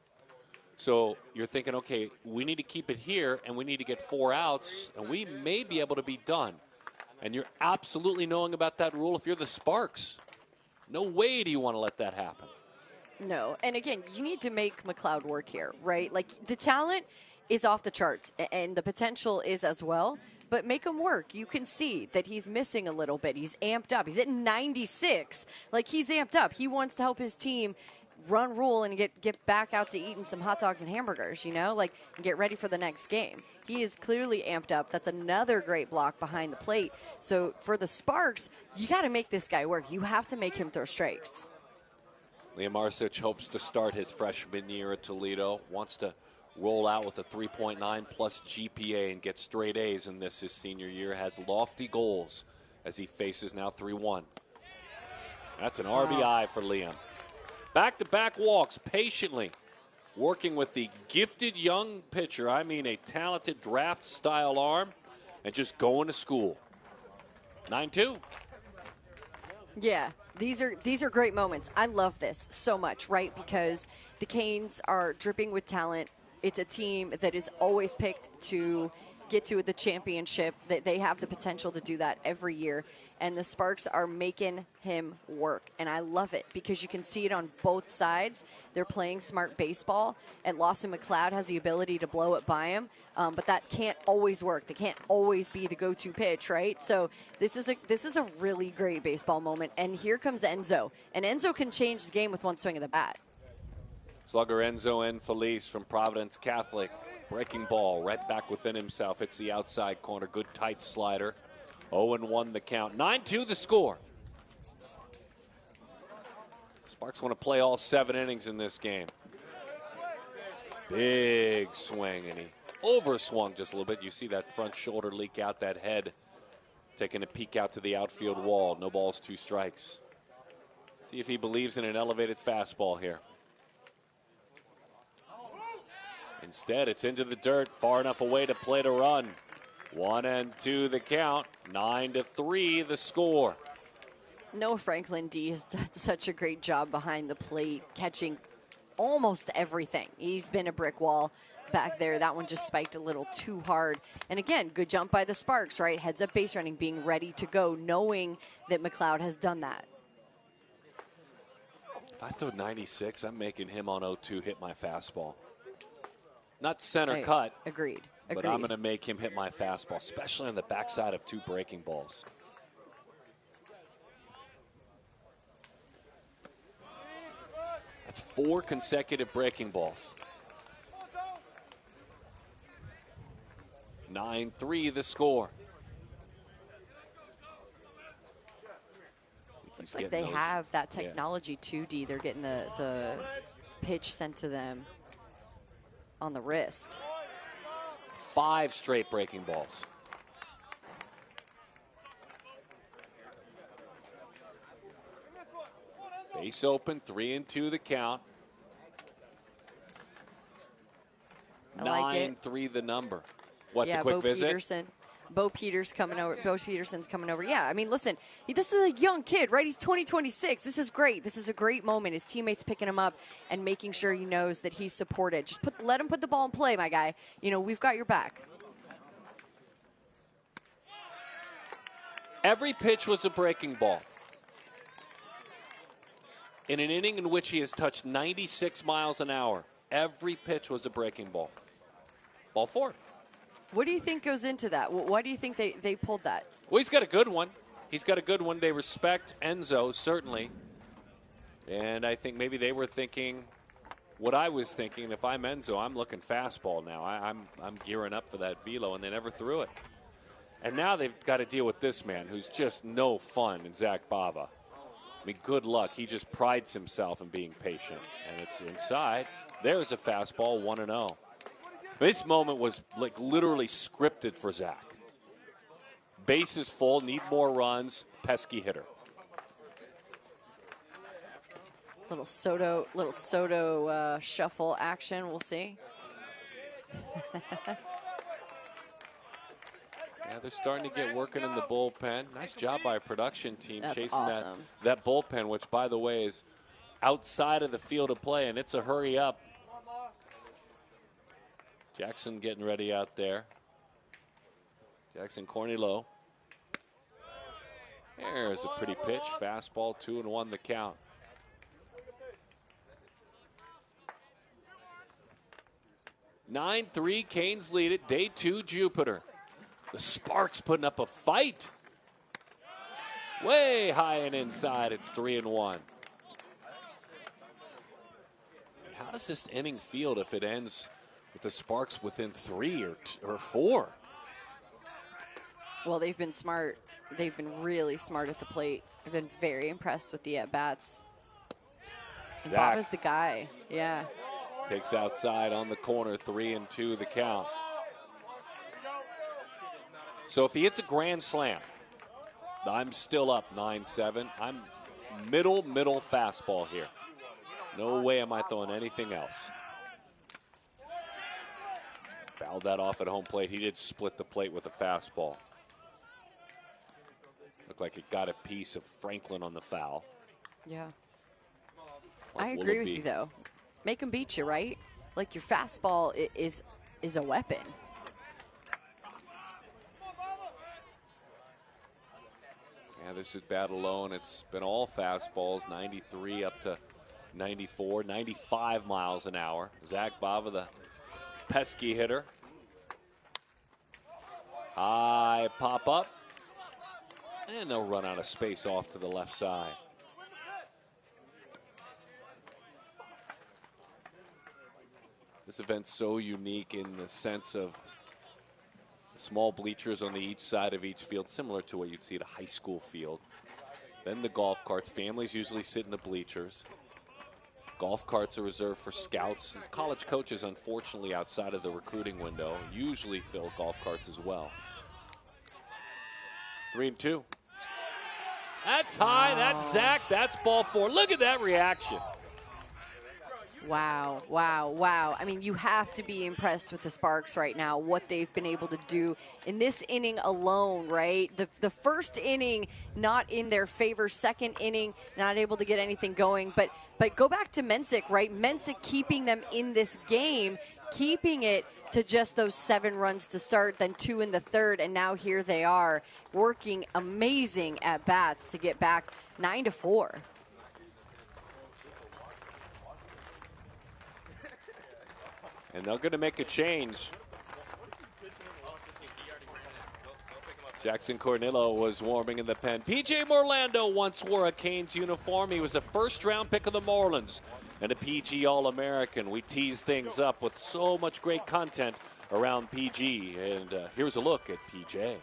So you're thinking, okay, we need to keep it here, and we need to get 4 outs, and we may be able to be done. And you're absolutely knowing about that rule if you're the Sparks. No way do you want to let that happen. No. And again, you need to make McLeod work here, right? Like, the talent is off the charts, and the potential is as well. But make him work. You can see that he's missing a little bit. He's amped up. He's at 96. Like, he's amped up. He wants to help his team run rule and get back out to eating some hot dogs and hamburgers, you know, like, and get ready for the next game. He is clearly amped up. That's another great block behind the plate. So for the Sparks, you got to make this guy work. You have to make him throw strikes. Liam Marsic hopes to start his freshman year at Toledo, wants to roll out with a 3.9 plus GPA and get straight A's in this his senior year, has lofty goals as he faces now 3-1. That's an RBI for Liam. Back-to-back walks patiently, working with the gifted young pitcher, I mean a talented draft-style arm, and just going to school. 9-2. Yeah, these are great moments. I love this so much, right? Because the Canes are dripping with talent. It's a team that is always picked to get to the championship. They have the potential to do that every year. And the Sparks are making him work. And I love it because you can see it on both sides. They're playing smart baseball. And Lawson McLeod has the ability to blow it by him. But that can't always work. They can't always be the go-to pitch, right? So this is a really great baseball moment. And here comes Enzo. And Enzo can change the game with one swing of the bat. Slugger Enzo and Felice from Providence Catholic. Breaking ball right back within himself. It's the outside corner. Good tight slider. 0-1 the count. 9-2 the score. Sparks want to play all 7 innings in this game. Big swing, and he overswung just a little bit. You see that front shoulder leak out, that head taking a peek out to the outfield wall. No balls, 2 strikes. See if he believes in an elevated fastball here. Instead, it's into the dirt, far enough away to play to run. 1-2 the count. 9-3 the score. Noah Franklin D has done such a great job behind the plate, catching almost everything. He's been a brick wall back there. That one just spiked a little too hard. And again, good jump by the Sparks, right? Heads up base running, being ready to go, knowing that McLeod has done that. If I throw 96, I'm making him on 0-2 hit my fastball. Not center cut. Agreed. But I'm going to make him hit my fastball, especially on the backside of 2 breaking balls. That's 4 consecutive breaking balls. 9-3 the score. Looks like they have that technology too, D. They're getting the pitch sent to them on the wrist. 5 straight breaking balls. Base open, 3-2 the count. I like it. 9-3 the number. What, yeah, the quick Bo visit? Peterson. Bo Peterson's coming over. Yeah, I mean, listen, this is a young kid, right? He's 26. This is great. This is a great moment. His teammates picking him up and making sure he knows that he's supported. Just let him put the ball in play, my guy. You know, we've got your back. Every pitch was a breaking ball. In an inning in which he has touched 96 miles an hour, every pitch was a breaking ball. Ball 4. What do you think goes into that? Why do you think they pulled that? Well, he's got a good one. He's got a good one. They respect Enzo, certainly. And I think maybe they were thinking what I was thinking. If I'm Enzo, I'm looking fastball now. I'm gearing up for that velo, and they never threw it. And now they've got to deal with this man who's just no fun in Zach Bava. I mean, good luck. He just prides himself in being patient. And it's inside. There's a fastball, 1-0. This moment was like literally scripted for Zach. Bases full, need more runs, pesky hitter. Little Soto shuffle action. We'll see. Yeah, they're starting to get working in the bullpen. Nice job by a production team. That's chasing awesome. that bullpen, which, by the way, is outside of the field of play, and it's a hurry up. Jackson getting ready out there. Jackson Cornelo. There's a pretty pitch. Fastball, 2-1 the count. Nine 3, Canes lead it. Day 2, Jupiter. The Sparks putting up a fight. Way high and inside. It's 3-1. How does this inning feel if it ends with the Sparks within 3 or 4? Well, they've been smart. They've been really smart at the plate. I've been very impressed with the at-bats. Bava's the guy. Yeah. Takes outside on the corner, 3-2 the count. So if he hits a grand slam, I'm still up 9-7. I'm middle fastball here. No way am I throwing anything else. Fouled that off at home plate. He did split the plate with a fastball. Looked like it got a piece of Franklin on the foul. Yeah. Like I agree with you, though. Make him beat you, right? Like, your fastball is a weapon. Yeah, this is battle low, and it's been all fastballs, 93 up to 94, 95 miles an hour. Zach Bava, the pesky hitter. High pop up. And they'll run out of space off to the left side. This event's so unique in the sense of small bleachers on each side of each field, similar to what you'd see at a high school field. Then the golf carts. Families usually sit in the bleachers. Golf carts are reserved for scouts. And college coaches, unfortunately, outside of the recruiting window, usually fill golf carts as well. 3-2. That's high. That's Zach. That's ball 4. Look at that reaction. Wow, wow, wow. I mean, you have to be impressed with the Sparks right now, what they've been able to do in this inning alone, right? The first inning, not in their favor. Second inning, not able to get anything going. But go back to Mensick, right? Mensick keeping them in this game, keeping it to just those 7 runs to start, then 2 in the third, and now here they are working amazing at bats to get back 9-4. And they're going to make a change. Jackson Cornelo was warming in the pen. P.J. Morlando once wore a Canes uniform. He was a first-round pick of the Marlins and a PG All-American. We tease things up with so much great content around PG. And here's a look at P.J.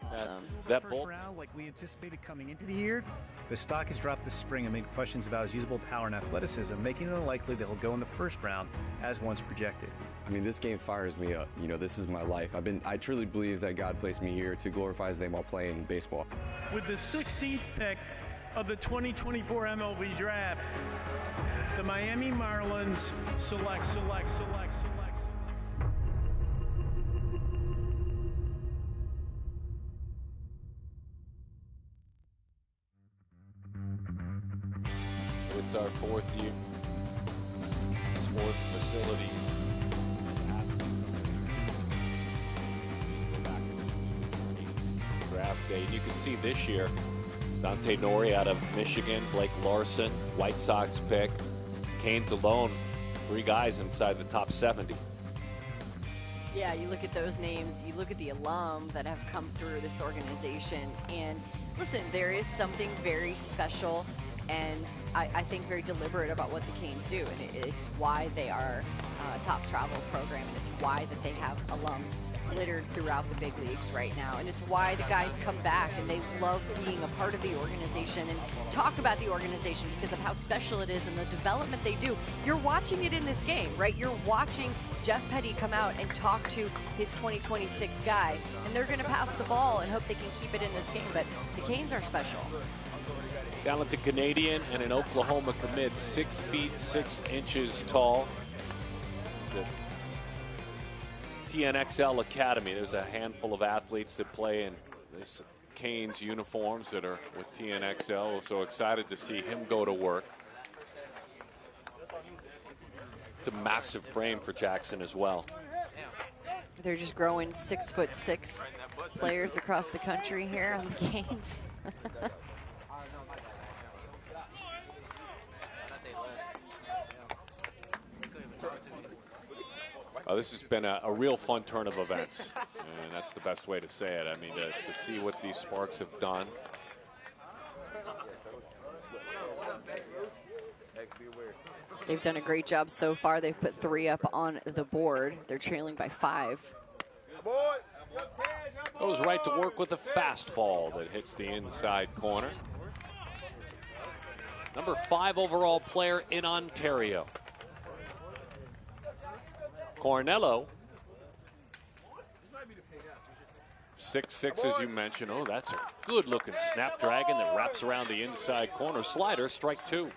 Awesome. that first ball. round like we anticipated coming into the year. The stock has dropped this spring amid questions about his usable power and athleticism, making it unlikely that he'll go in the first round as once projected. I mean, this game fires me up. You know, this is my life. I truly believe that God placed me here to glorify his name while playing baseball. With the 16th pick of the 2024 MLB Draft, the Miami Marlins select. It's our fourth year. Sport facilities. Draft day. You can see this year, Dante Nori out of Michigan, Blake Larson, White Sox pick. Canes alone, 3 guys inside the top 70. Yeah, you look at those names, you look at the alum that have come through this organization, and listen, there is something very special and I think very deliberate about what the Canes do, and it's why they are a top travel program, and it's why that they have alums littered throughout the big leagues right now, and it's why the guys come back and they love being a part of the organization and talk about the organization because of how special it is and the development they do. You're watching it in this game, right? You're watching Jeff Petty come out and talk to his 2026 guy, and they're going to pass the ball and hope they can keep it in this game, but the Canes are special. Talented Canadian and an Oklahoma commit, 6 feet 6 inches tall. It's a TNXL Academy. There's a handful of athletes that play in this Canes uniforms that are with TNXL. So excited to see him go to work. It's a massive frame for Jackson as well. They're just growing 6'6" players across the country here on the Canes. This has been a real fun turn of events, and that's the best way to say it. I mean, to see what these Sparks have done. They've done a great job so far. They've put 3 up on the board. They're trailing by 5. Goes right to work with a fastball that hits the inside corner. Number 5 overall player in Ontario. Cornello, 6'6", as you mentioned. Oh, that's a good-looking snapdragon that wraps around the inside corner. Slider, strike 2.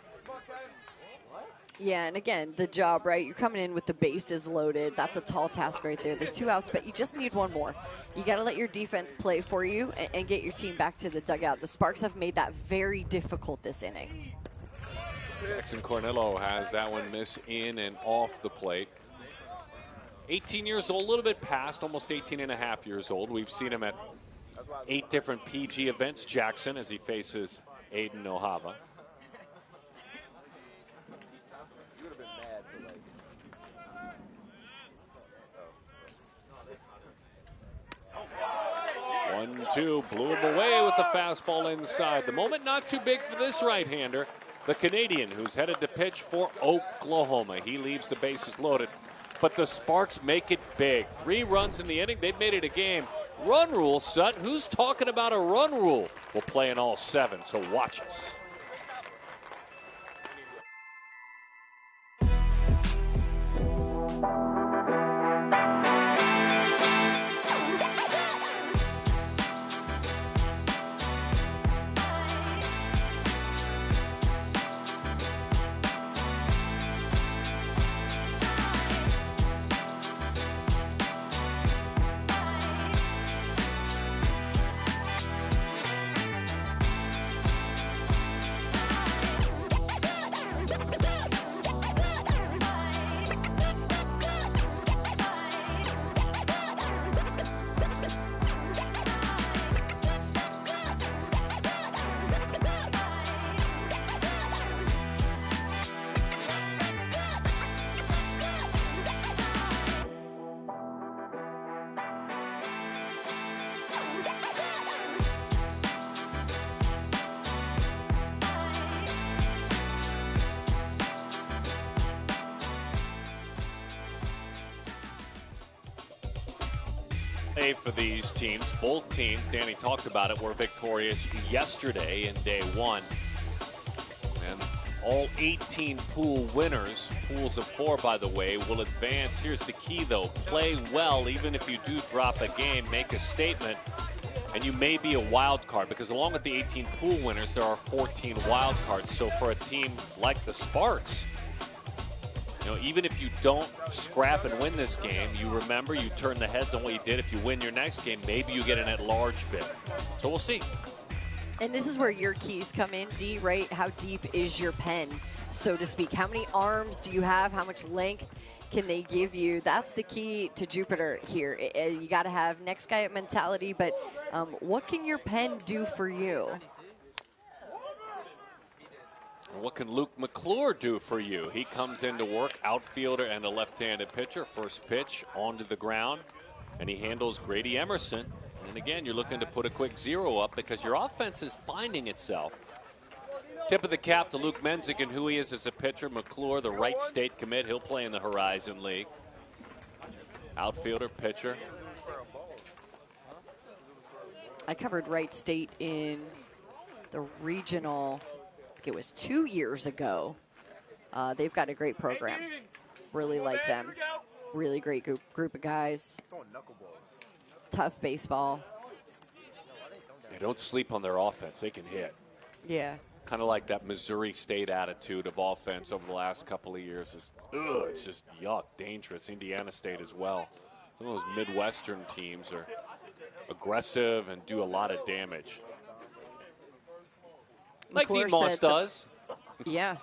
Yeah, and again, the job, right? You're coming in with the bases loaded. That's a tall task right there. There's 2 outs, but you just need 1 more. You got to let your defense play for you and get your team back to the dugout. The Sparks have made that very difficult this inning. Jackson Cornello has that one miss in and off the plate. 18 years old, a little bit past, almost 18 and a half years old. We've seen him at 8 different PG events, Jackson, as he faces Aiden Ohava. One, two, blew him away with the fastball inside. The moment not too big for this right-hander, the Canadian, who's headed to pitch for Oklahoma. He leaves the bases loaded. But the Sparks make it big. 3 runs in the inning. They've made it a game. Run rule, Sutton. Who's talking about a run rule? We'll play in all 7, so watch us. day for these teams. Both teams, Danny talked about it, were victorious yesterday in day one. And all 18 pool winners, pools of 4 by the way, will advance. Here's the key though, play well even if you do drop a game, make a statement, and you may be a wild card, because along with the 18 pool winners, there are 14 wild cards. So for a team like the Sparks, you know, even if you don't scrap and win this game, you remember, you turn the heads on what you did. If you win your next game, maybe you get an at-large bid. So we'll see. And this is where your keys come in, D, right? How deep is your pen, so to speak? How many arms do you have? How much length can they give you? That's the key to Jupiter here. You got to have next guy up mentality, but what can your pen do for you? What can Luke McClure do for you? He comes into work, outfielder and a left-handed pitcher. First pitch onto the ground, and he handles Grady Emerson. And again, you're looking to put a quick 0 up because your offense is finding itself. Tip of the cap to Luke Menzik and who he is as a pitcher. McClure, the Wright State commit. He'll play in the Horizon League. Outfielder, pitcher. I covered Wright State in the regional, I think it was 2 years ago. They've got a great program. Really like them. Really great group of guys. Tough baseball. They don't sleep on their offense. They can hit. Yeah. Kind of like that Missouri State attitude of offense over the last couple of years. It's just yuck, dangerous. Indiana State as well. Some of those Midwestern teams are aggressive and do a lot of damage. Like Dean Moss does. Yeah,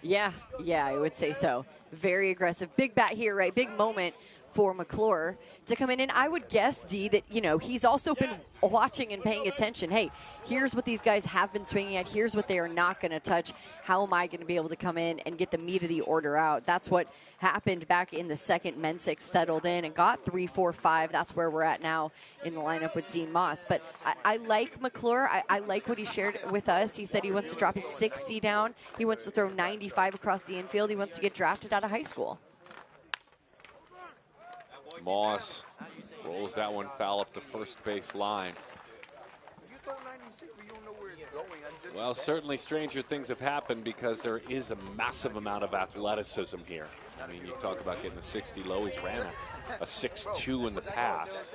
I would say so. Very aggressive. Big bat here, right? Big moment for McClure to come in. And I would guess, D, that, you know, he's also been watching and paying attention. Hey, here's what these guys have been swinging at. Here's what they are not going to touch. How am I going to be able to come in and get the meat of the order out? That's what happened back in the second. Menzik settled in and got 3, 4, 5. That's where we're at now in the lineup with Dean Moss. But I like McClure. I like what he shared with us. He said he wants to drop his 60 down. He wants to throw 95 across the infield. He wants to get drafted out of high school. Moss rolls that one foul up the first base line. Well, certainly stranger things have happened because there is a massive amount of athleticism here. I mean, you talk about getting a 60 low. He's ran a 6'2" in the past.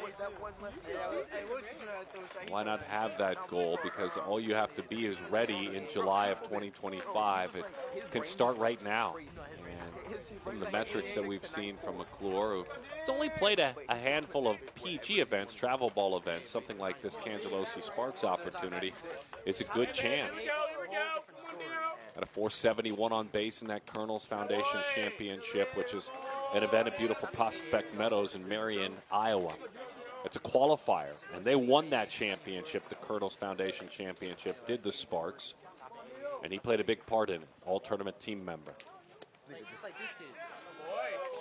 Why not have that goal? Because all you have to be is ready in July of 2025. It can start right now. And some of the metrics that we've seen from McClure, who has only played a handful of PG events, travel ball events, something like this Cangelosi Sparks opportunity, is a good chance. At a 471 on base in that Colonel's Foundation Championship, which is an event at beautiful Prospect Meadows in Marion, Iowa. It's a qualifier, and they won that championship, the Colonel's Foundation Championship, did the Sparks, and he played a big part in it, all-tournament team member.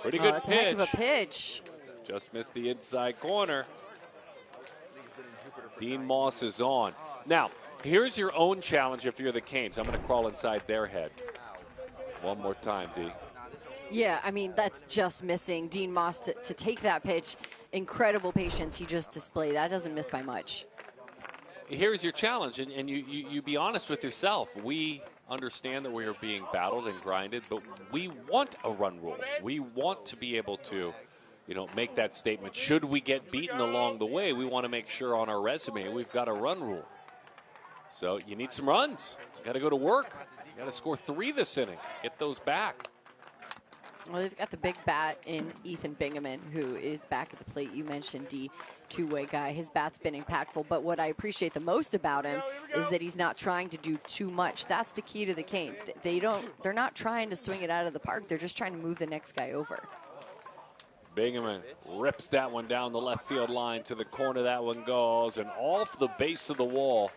Pretty good that's pitch. A heck of a pitch. Just missed the inside corner. Dean Moss is on. Now, here's your own challenge if you're the Canes. I'm going to crawl inside their head. One more time, D. Yeah, I mean, that's just missing. Dean Moss to take that pitch. Incredible patience he just displayed. That doesn't miss by much. Here's your challenge, and you be honest with yourself. We understand that we are being battled and grinded, but we want a run rule. We want to be able to, you know, make that statement. Should we get beaten along the way, we want to make sure on our resume we've got a run rule. So you need some runs. You got to go to work. You got to score 3 this inning. Get those back. Well, they've got the big bat in Ethan Bingaman, who is back at the plate. You mentioned D, two-way guy. His bat's been impactful, but what I appreciate the most about him is that he's not trying to do too much. That's the key to the Canes. They're not trying to swing it out of the park. They're just trying to move the next guy over. Bingaman rips that one down the left field line to the corner. That one goes, and off the base of the wall,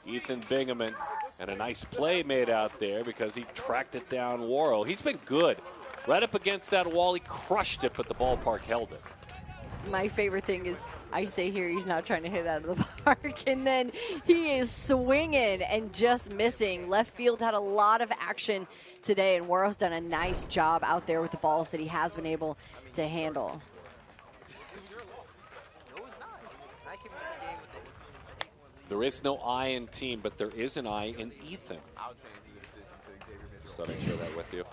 Ethan Bingaman, and a nice play made out there because he tracked it down Worrell. He's been good. Right up against that wall, he crushed it, but the ballpark held it. My favorite thing is I say here he's not trying to hit out of the park, and then he is swinging and just missing. Left field had a lot of action today, and Worrell's done a nice job out there with the balls that he has been able to handle. There is no I in team, but there is an I in Ethan. Just thought I'd share that with you.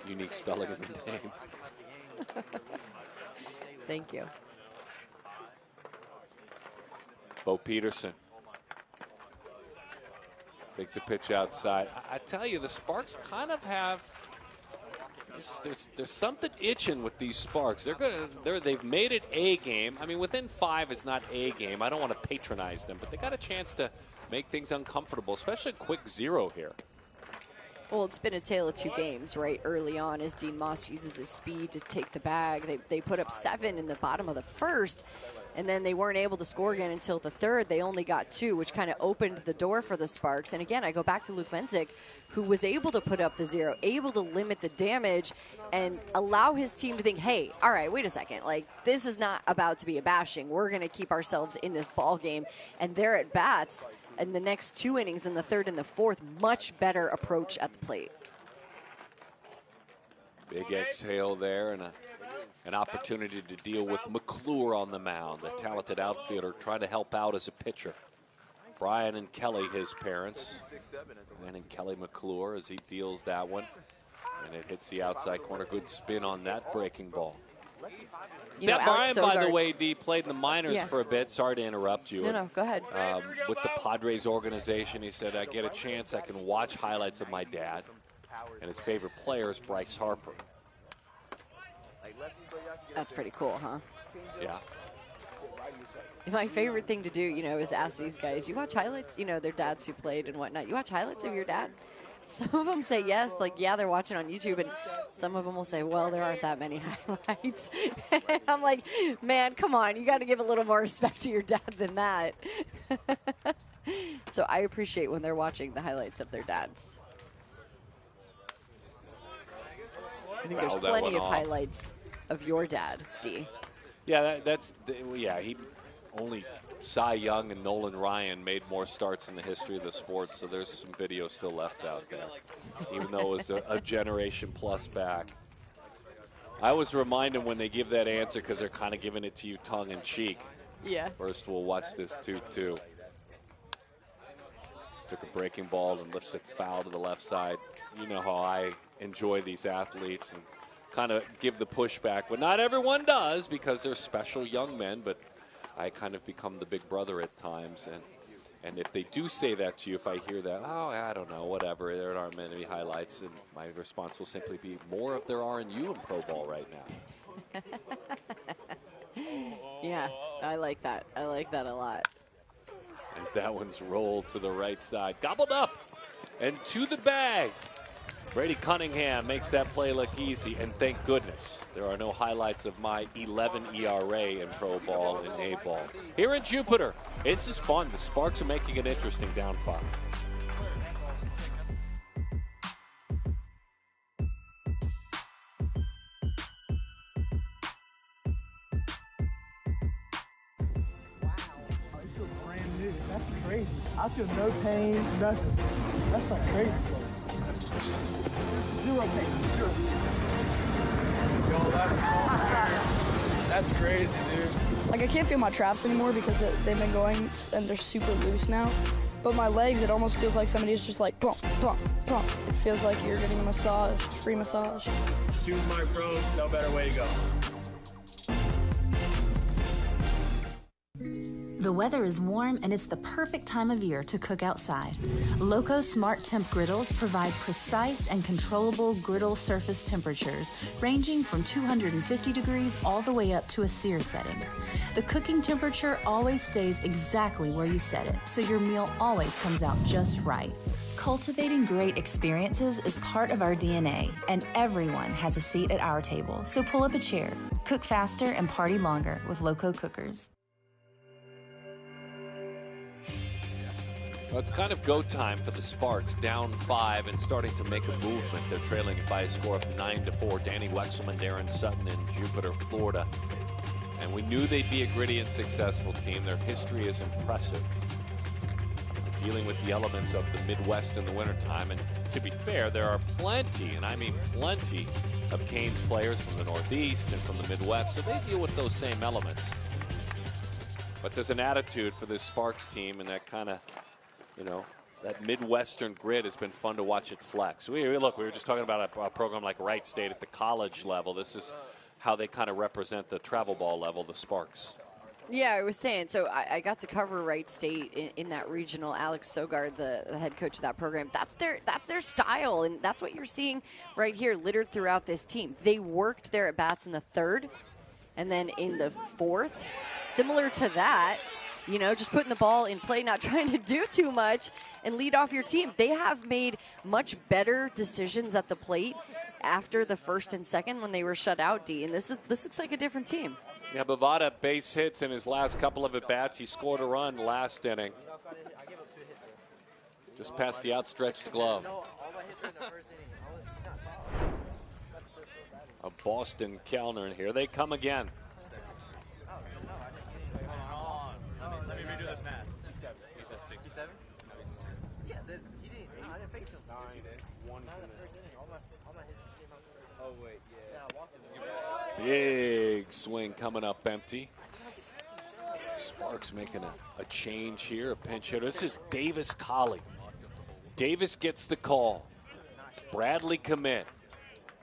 Unique spelling of the name. Thank you. Bo Peterson takes a pitch outside. I tell you, the Sparks kind of have. There's something itching with these Sparks. They've made it a game. I mean, within 5 is not a game. I don't want to patronize them, but they got a chance to make things uncomfortable, especially a quick 0 here. Well, it's been a tale of 2 games, right? Early on, as Dean Moss uses his speed to take the bag. They put up 7 in the bottom of the first, and then they weren't able to score again until the third. They only got 2, which kind of opened the door for the Sparks. And again, I go back to Luke Menzik, who was able to put up the 0, able to limit the damage and allow his team to think, hey, all right, wait a second. Like, this is not about to be a bashing. We're going to keep ourselves in this ball game. And they're at bats. In the next 2 innings, in the third and the fourth, much better approach at the plate. Big exhale there and an opportunity to deal with McClure on the mound, the talented outfielder trying to help out as a pitcher. Brian and Kelly, his parents. Brian and Kelly McClure as he deals that one. And it hits the outside corner. Good spin on that breaking ball. That Brian, by the way, D, played in the minors for a bit. Sorry to interrupt you. No, go ahead. With the Padres organization, he said, I get a chance, I can watch highlights of my dad. And his favorite player is Bryce Harper. That's pretty cool, huh? Yeah. My favorite thing to do, is ask these guys, you watch highlights? Their dads who played and whatnot. You watch highlights of your dad? Some of them say yes, like, yeah, they're watching on YouTube, and some of them will say, well, there aren't that many highlights. I'm like, man, come on, you got to give a little more respect to your dad than that. So I appreciate when they're watching the highlights of their dads. I think there's plenty of highlights of your dad, D. Yeah, he only Cy Young and Nolan Ryan made more starts in the history of the sport, so there's some video still left out there, even though it was a generation plus back. I always remind them when they give that answer because they're kind of giving it to you tongue-in-cheek. Yeah. First, we'll watch this 2-2. Took a breaking ball and lifts it foul to the left side. You know how I enjoy these athletes and kind of give the pushback, but not everyone does because they're special young men, but I kind of become the big brother at times, and if they do say that to you, if I hear that, oh, I don't know, whatever, there aren't many highlights, and my response will simply be, more if there are in you in pro ball right now. Yeah, I like that. I like that a lot. As that one's rolled to the right side, gobbled up, and to the bag. Brady Cunningham makes that play look easy, and thank goodness there are no highlights of my 11 ERA in pro ball in A ball. Here in Jupiter, this is fun. The Sparks are making it interesting down 5. It feels brand new. That's crazy. I feel no pain, nothing. That's like crazy. Zero pain, 0. Yo, that's crazy, dude. Like, I can't feel my traps anymore because they've been going and they're super loose now. But my legs, it almost feels like somebody's just like, pump, pump, pump. It feels like you're getting a massage, free massage. Choose my pros, no better way to go. The weather is warm and it's the perfect time of year to cook outside. Loco Smart Temp griddles provide precise and controllable griddle surface temperatures ranging from 250 degrees all the way up to a sear setting. The cooking temperature always stays exactly where you set it, so your meal always comes out just right. Cultivating great experiences is part of our DNA, and everyone has a seat at our table, so pull up a chair. Cook faster and party longer with Loco cookers. Well, it's kind of go time for the Sparks, down 5 and starting to make a movement. They're trailing by a score of 9-4. Danny Wexelman, Darren Sutton in Jupiter, Florida. And we knew they'd be a gritty and successful team. Their history is impressive. Dealing with the elements of the Midwest in the wintertime. And to be fair, there are plenty, and I mean plenty, of Canes players from the Northeast and from the Midwest, so they deal with those same elements. But there's an attitude for this Sparks team, and that kind of, you know, that Midwestern grit has been fun to watch it flex. Look, we were just talking about a program like Wright State at the college level. This is how they kind of represent the travel ball level, the Sparks. Yeah, I was saying, so I got to cover Wright State in that regional. Alex Sogard, the head coach of that program, that's their style, and that's what you're seeing right here littered throughout this team. They worked their at-bats in the third, and then in the fourth, similar to that, you know, just putting the ball in play, not trying to do too much, and lead off your team. They have made much better decisions at the plate after the first and second when they were shut out, D, and this looks like a different team. Yeah, Bovada base hits in his last couple of at-bats. He scored a run last inning. Just past the outstretched glove. A Boston Kellner in here. They come again. Let me redo this math. He's a 67? Yeah, he didn't. I didn't face him. 9, 1 Oh, wait, yeah. Big swing coming up empty. Sparks making a change here, a pinch hitter. This is Davis Colley. Davis gets the call. Bradley commit.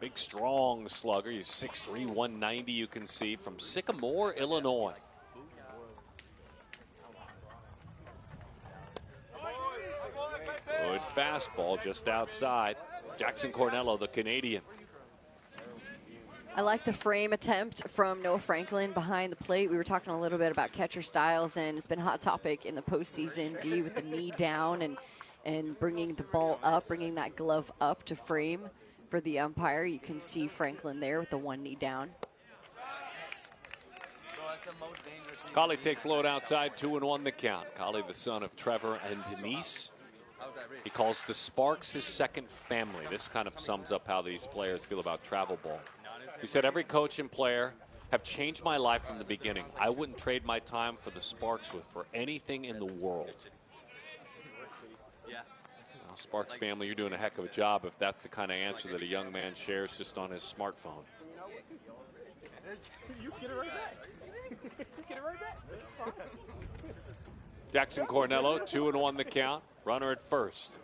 Big, strong slugger. He's 6'3", 190, you can see, from Sycamore, Illinois. Good fastball just outside. Jackson Cornello, the Canadian. I like the frame attempt from Noah Franklin behind the plate. We were talking a little bit about catcher styles, and it's been a hot topic in the postseason, D, with the knee down and bringing the ball up, bringing that glove up to frame for the umpire. You can see Franklin there with the one knee down. Colley takes load outside, 2-1 the count. Colley, the son of Trevor and Denise. He calls the Sparks his second family. This kind of sums up how these players feel about travel ball. He said, every coach and player have changed my life from the beginning. I wouldn't trade my time for the Sparks for anything in the world. Well, Sparks family, you're doing a heck of a job if that's the kind of answer that a young man shares just on his smartphone. You get it right back. Get it right back. Jackson Cornello, 2-1 the count. Runner at first.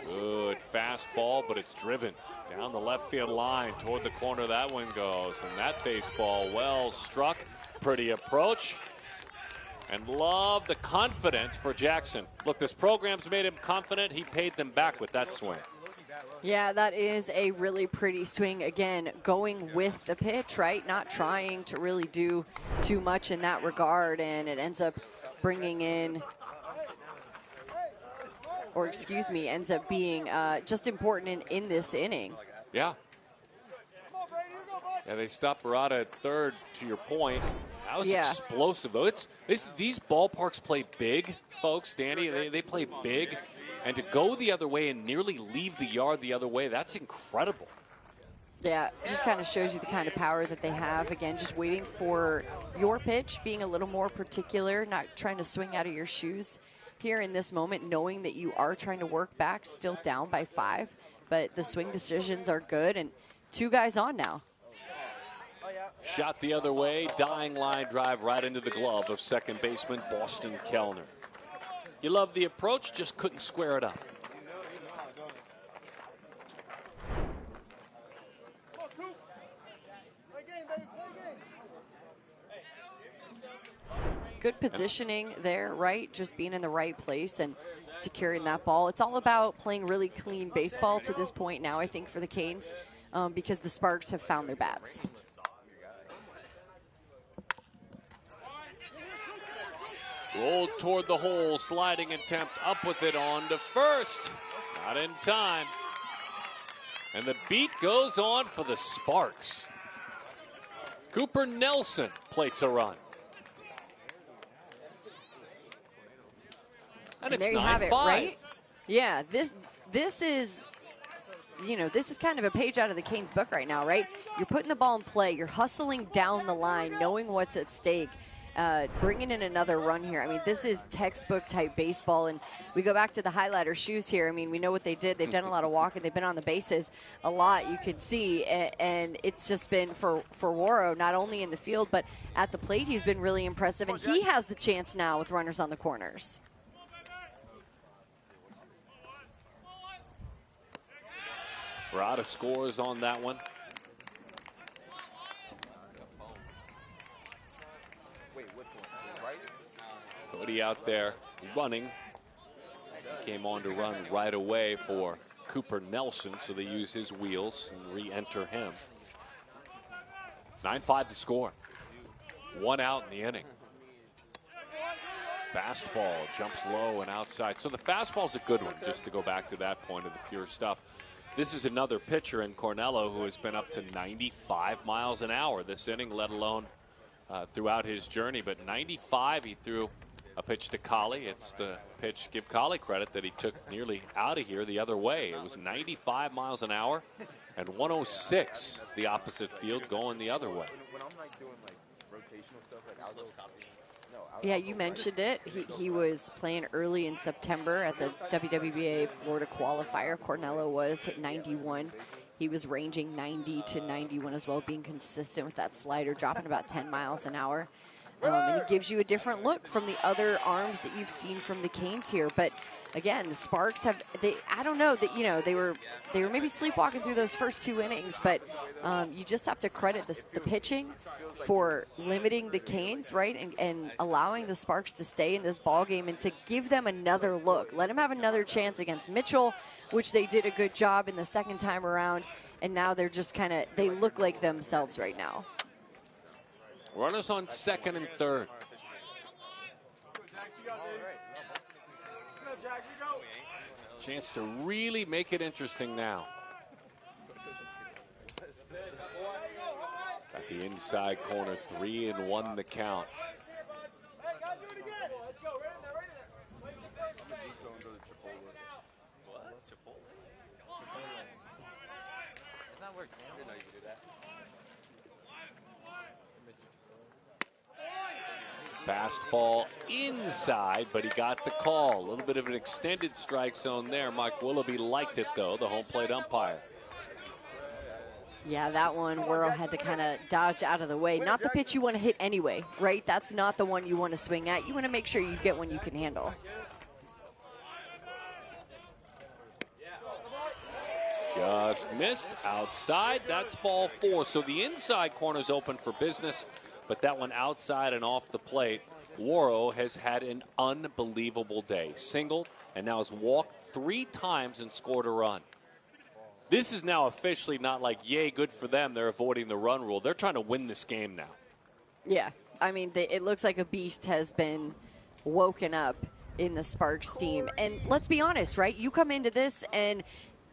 Good fastball, but it's driven down the left field line toward the corner. That one goes, and that baseball well struck. Pretty approach. And love the confidence for Jackson. Look, this program's made him confident. He paid them back with that swing. Yeah, that is a really pretty swing. Again, going with the pitch, right? Not trying to really do too much in that regard, and it ends up bringing in, or excuse me, ends up being just important in this inning. Yeah. Yeah, they stopped Barada at third, to your point. That was explosive, though. These ballparks play big, folks, Danny. They play big. And to go the other way and nearly leave the yard the other way, that's incredible. Yeah, just kind of shows you the kind of power that they have. Again, just waiting for your pitch, being a little more particular, not trying to swing out of your shoes here in this moment, knowing that you are trying to work back, still down by 5. But the swing decisions are good, and 2 guys on now. Shot the other way, dying line drive right into the glove of second baseman Boston Kellner. You love the approach, just couldn't square it up. Good positioning there, right? Just being in the right place and securing that ball. It's all about playing really clean baseball to this point now, I think, for the Canes, because the Sparks have found their bats. Rolled toward the hole, sliding attempt up with it on to first. Not in time. And the beat goes on for the Sparks. Cooper Nelson plates a run. And it's there you have 9-5. it, right? Yeah, this is, you know, this is kind of a page out of the Canes book right now, right? You're putting the ball in play. You're hustling down the line, knowing what's at stake. bringing in another run here. I mean, this is textbook type baseball, and we go back to the highlighter shoes here. I mean, we know what they did. They've done a lot of walking. They've been on the bases a lot, you can see, and it's just been for Waro, not only in the field, but at the plate, he's been really impressive, and he has the chance now with runners on the corners. We're out of scores on that one. Cody out there running. Came on to run right away for Cooper Nelson, so they use his wheels and re-enter him. 9-5 the score. 1 out in the inning. Fastball jumps low and outside. So the fastball's a good one, just to go back to that point of the pure stuff. This is another pitcher in Cornello who has been up to 95 miles an hour this inning, let alone throughout his journey. But 95, he threw a pitch to Colley. It's the pitch, give Colley credit, that he took nearly out of here the other way. It was 95 miles an hour and 106 the opposite field going the other way. When I'm like doing like rotational stuff, like I'll go Yeah, you mentioned it. He was playing early in September at the WWBA Florida qualifier. Cornello was at 91. He was ranging 90 to 91 as well, being consistent with that slider, dropping about 10 miles an hour. And it gives you a different look from the other arms that you've seen from the Canes here. But again, the Sparks have, I don't know that, they were maybe sleepwalking through those first 2 innings, but you just have to credit the pitching for limiting the Canes, right, and allowing the Sparks to stay in this ball game and to give them another look. Let them have another chance against Mitchell, which they did a good job in the second time around, and now they're just kind of, they look like themselves right now. Runners on second and third. Chance to really make it interesting now. At the inside corner, 3-1 the count. Fastball inside, but he got the call. A little bit of an extended strike zone there. Mike Willoughby liked it, though, the home plate umpire. Yeah, that one, Waro had to kind of dodge out of the way. Not the pitch you want to hit anyway, right? That's not the one you want to swing at. You want to make sure you get one you can handle. Just missed outside. That's ball 4. So the inside corner's open for business, but that one outside and off the plate. Waro has had an unbelievable day. Singled and now has walked 3 times and scored a run. This is now officially not like, yay, good for them, they're avoiding the run rule. They're trying to win this game now. Yeah, I mean, it looks like a beast has been woken up in the Sparks team. And let's be honest, right? You come into this and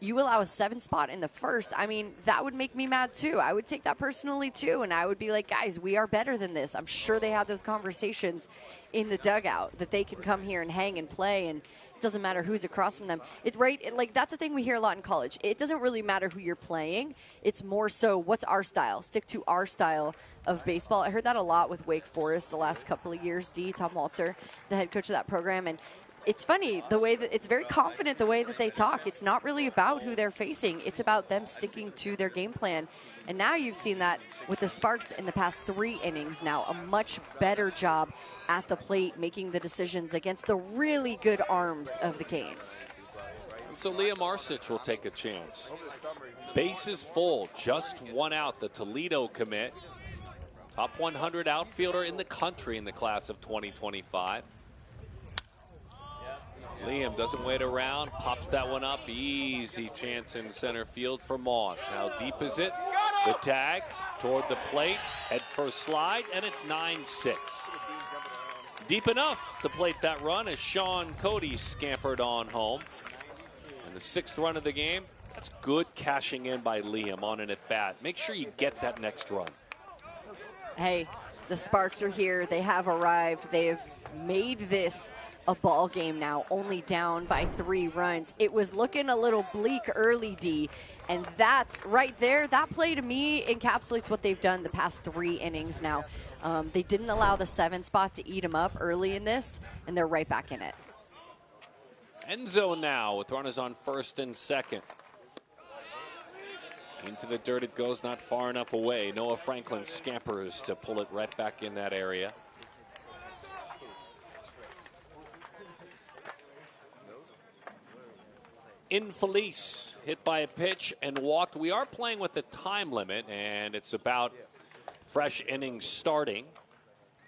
you allow a 7 spot in the first. I mean, that would make me mad too. I would take that personally too, and I would be like, guys, we are better than this. I'm sure they had those conversations in the dugout that they can come here and hang and play, and it doesn't matter who's across from them. It's right, like that's a thing we hear a lot in college. It doesn't really matter who you're playing. It's more so what's our style. Stick to our style of baseball. I heard that a lot with Wake Forest the last couple of years. Tom Walter, the head coach of that program, and it's funny the way that it's very confident the way that they talk. It's not really about who they're facing. It's about them sticking to their game plan. And now you've seen that with the Sparks in the past 3 innings now, a much better job at the plate, making the decisions against the really good arms of the Canes. And so Liam Arcich will take a chance. Bases full, just 1 out, the Toledo commit. Top 100 outfielder in the country in the class of 2025. Liam doesn't wait around, pops that one up. Easy chance in center field for Moss. How deep is it? The tag toward the plate, head first slide, and it's 9-6. Deep enough to plate that run as Sean Cody scampered on home. And the 6th run of the game, that's good cashing in by Liam on an at-bat. Make sure you get that next run. Hey, the Sparks are here. They have arrived. They have made this a ball game now, only down by 3 runs. It was looking a little bleak early, D, and that's right there. That play to me encapsulates what they've done the past 3 innings now. They didn't allow the 7 spot to eat them up early in this, and they're right back in it. End zone now with runners on first and second. Into the dirt it goes, not far enough away. Noah Franklin scampers to pull it right back in that area. Infelice hit by a pitch and walked. We are playing with a time limit, and it's about fresh innings starting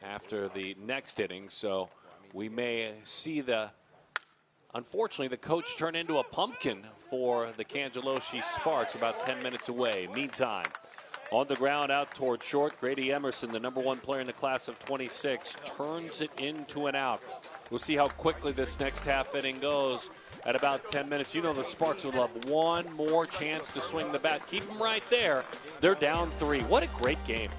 after the next inning, so we may see unfortunately, the coach turned into a pumpkin for the Cangelosi Sparks about 10 minutes away. Meantime, on the ground out toward short, Grady Emerson, the #1 player in the class of 26, turns it into an out. We'll see how quickly this next half inning goes at about 10 minutes. You know the Sparks would love one more chance to swing the bat. Keep them right there. They're down 3. What a great game.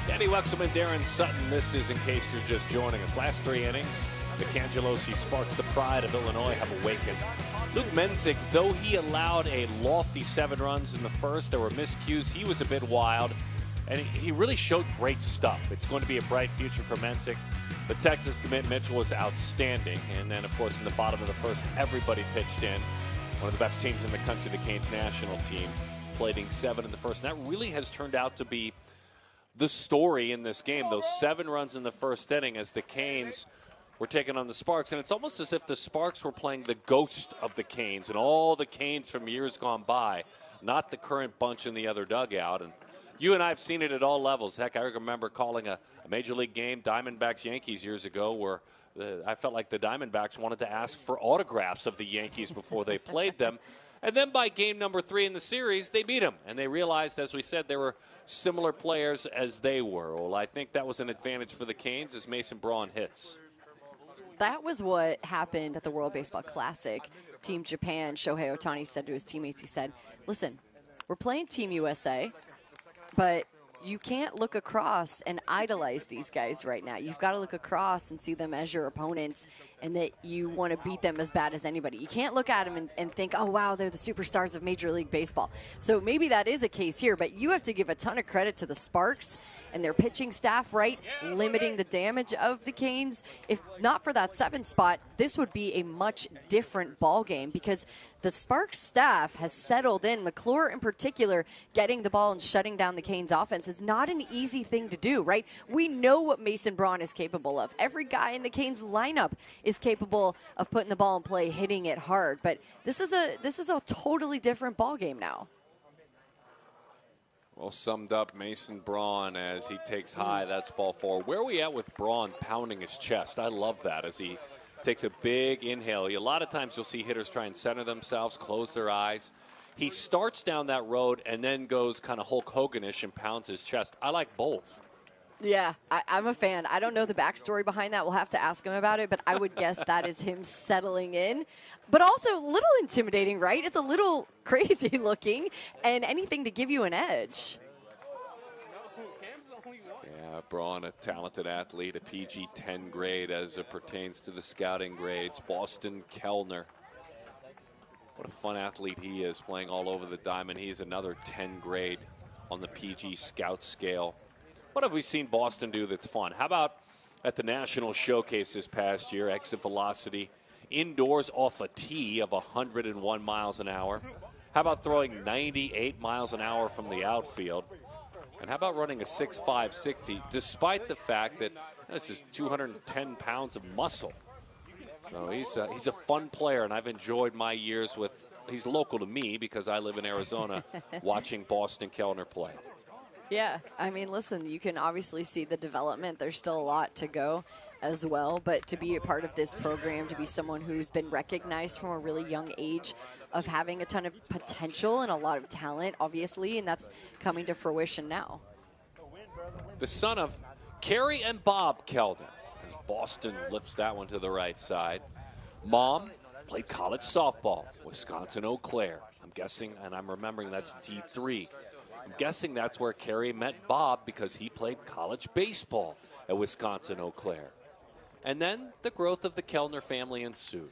Danny Wexelman, Darren Sutton. This is in case you're just joining us. Last 3 innings, the Cangelosi Sparks, the pride of Illinois, have awakened. Luke Menzik, though he allowed a lofty 7 runs in the first, there were miscues. He was a bit wild, and he really showed great stuff. It's going to be a bright future for Menzik. The Texas commit Mitchell was outstanding. And then, of course, in the bottom of the first, everybody pitched in. One of the best teams in the country, the Canes national team, plating 7 in the first. And that really has turned out to be the story in this game. Those 7 runs in the first inning as the Canes were taking on the Sparks. And it's almost as if the Sparks were playing the ghost of the Canes and all the Canes from years gone by, not the current bunch in the other dugout. And you and I have seen it at all levels. Heck, I remember calling a Major League game, Diamondbacks-Yankees, years ago, where I felt like the Diamondbacks wanted to ask for autographs of the Yankees before they played them. And then by game number 3 in the series, they beat them. And they realized, as we said, there were similar players as they were. Well, I think that was an advantage for the Canes as Mason Braun hits. That was what happened at the World Baseball Classic. Team Japan, Shohei Ohtani said to his teammates, he said, listen, we're playing Team USA, but you can't look across and idolize these guys right now. You've got to look across and see them as your opponents and that you want to beat them as bad as anybody. You can't look at them and think, oh, wow, they're the superstars of Major League Baseball. So maybe that is a case here, but you have to give a ton of credit to the Sparks and their pitching staff, right, limiting the damage of the Canes. If not for that 7 spot, this would be a much different ball game because the Sparks staff has settled in. McClure in particular, getting the ball and shutting down the Canes offense is not an easy thing to do, right? We know what Mason Braun is capable of. Every guy in the Canes lineup is capable of putting the ball in play, hitting it hard. But this is a totally different ball game now. Well summed up, Mason Braun as he takes high. That's ball 4. Where are we at with Braun pounding his chest? I love that as he takes a big inhale. A lot of times you'll see hitters try and center themselves, close their eyes. He starts down that road and then goes kind of Hulk Hogan-ish and pounds his chest. I like both. Yeah, I'm a fan. I don't know the backstory behind that. We'll have to ask him about it, but I would guess that is him settling in. But also a little intimidating, right? It's a little crazy looking, and anything to give you an edge. Yeah, Braun, a talented athlete, a PG-10 grade as it pertains to the scouting grades. Boston Kellner. What a fun athlete he is, playing all over the diamond. He's another 10 grade. on the PG Scout scale. What have we seen Boston do that's fun? How about at the National Showcase this past year, exit velocity indoors off a tee of 101 miles an hour? How about throwing 98 miles an hour from the outfield? And how about running a 6.5 60, despite the fact that this is 210 pounds of muscle? So he's a fun player, and I've enjoyed my years with, he's local to me because I live in Arizona, watching Boston Kellner play. Yeah, I mean, listen, you can obviously see the development. There's still a lot to go as well, but to be a part of this program, to be someone who's been recognized from a really young age of having a ton of potential and a lot of talent, obviously, and that's coming to fruition now. The son of Carrie and Bob Kellner, as Boston lifts that one to the right side. Mom played college softball, Wisconsin-Eau Claire. I'm guessing, and I'm remembering that's D3. I'm guessing that's where Carrie met Bob because he played college baseball at Wisconsin-Eau Claire. And then the growth of the Kellner family ensued.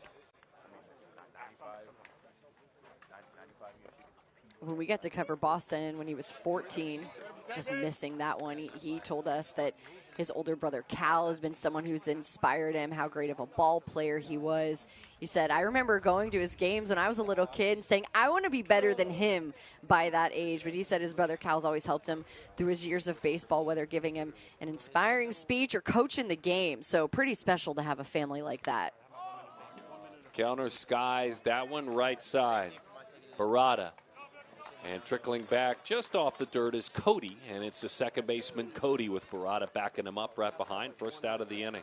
When we got to cover Boston when he was 14, just missing that one, he told us that his older brother Cal has been someone who's inspired him, how great of a ball player he was. He said, I remember going to his games when I was a little kid and saying, I want to be better than him by that age. But he said his brother Cal's always helped him through his years of baseball, whether giving him an inspiring speech or coaching the game. So pretty special to have a family like that. Kellner skies that one right side. Barada. And trickling back just off the dirt is Cody, and it's the second baseman Cody with Barada backing him up right behind, first out of the inning.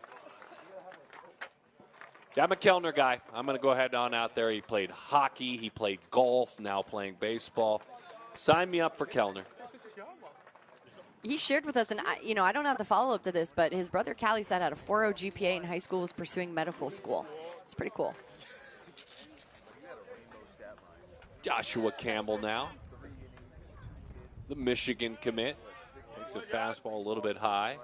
I'm a Kellner guy. I'm going to go ahead on out there. He played hockey, he played golf, now playing baseball. Sign me up for Kellner. He shared with us, and I don't have the follow-up to this, but his brother Callie said had a 4.0 GPA in high school, was pursuing medical school. It's pretty cool. Joshua Campbell now. The Michigan commit. Takes a fastball a little bit high.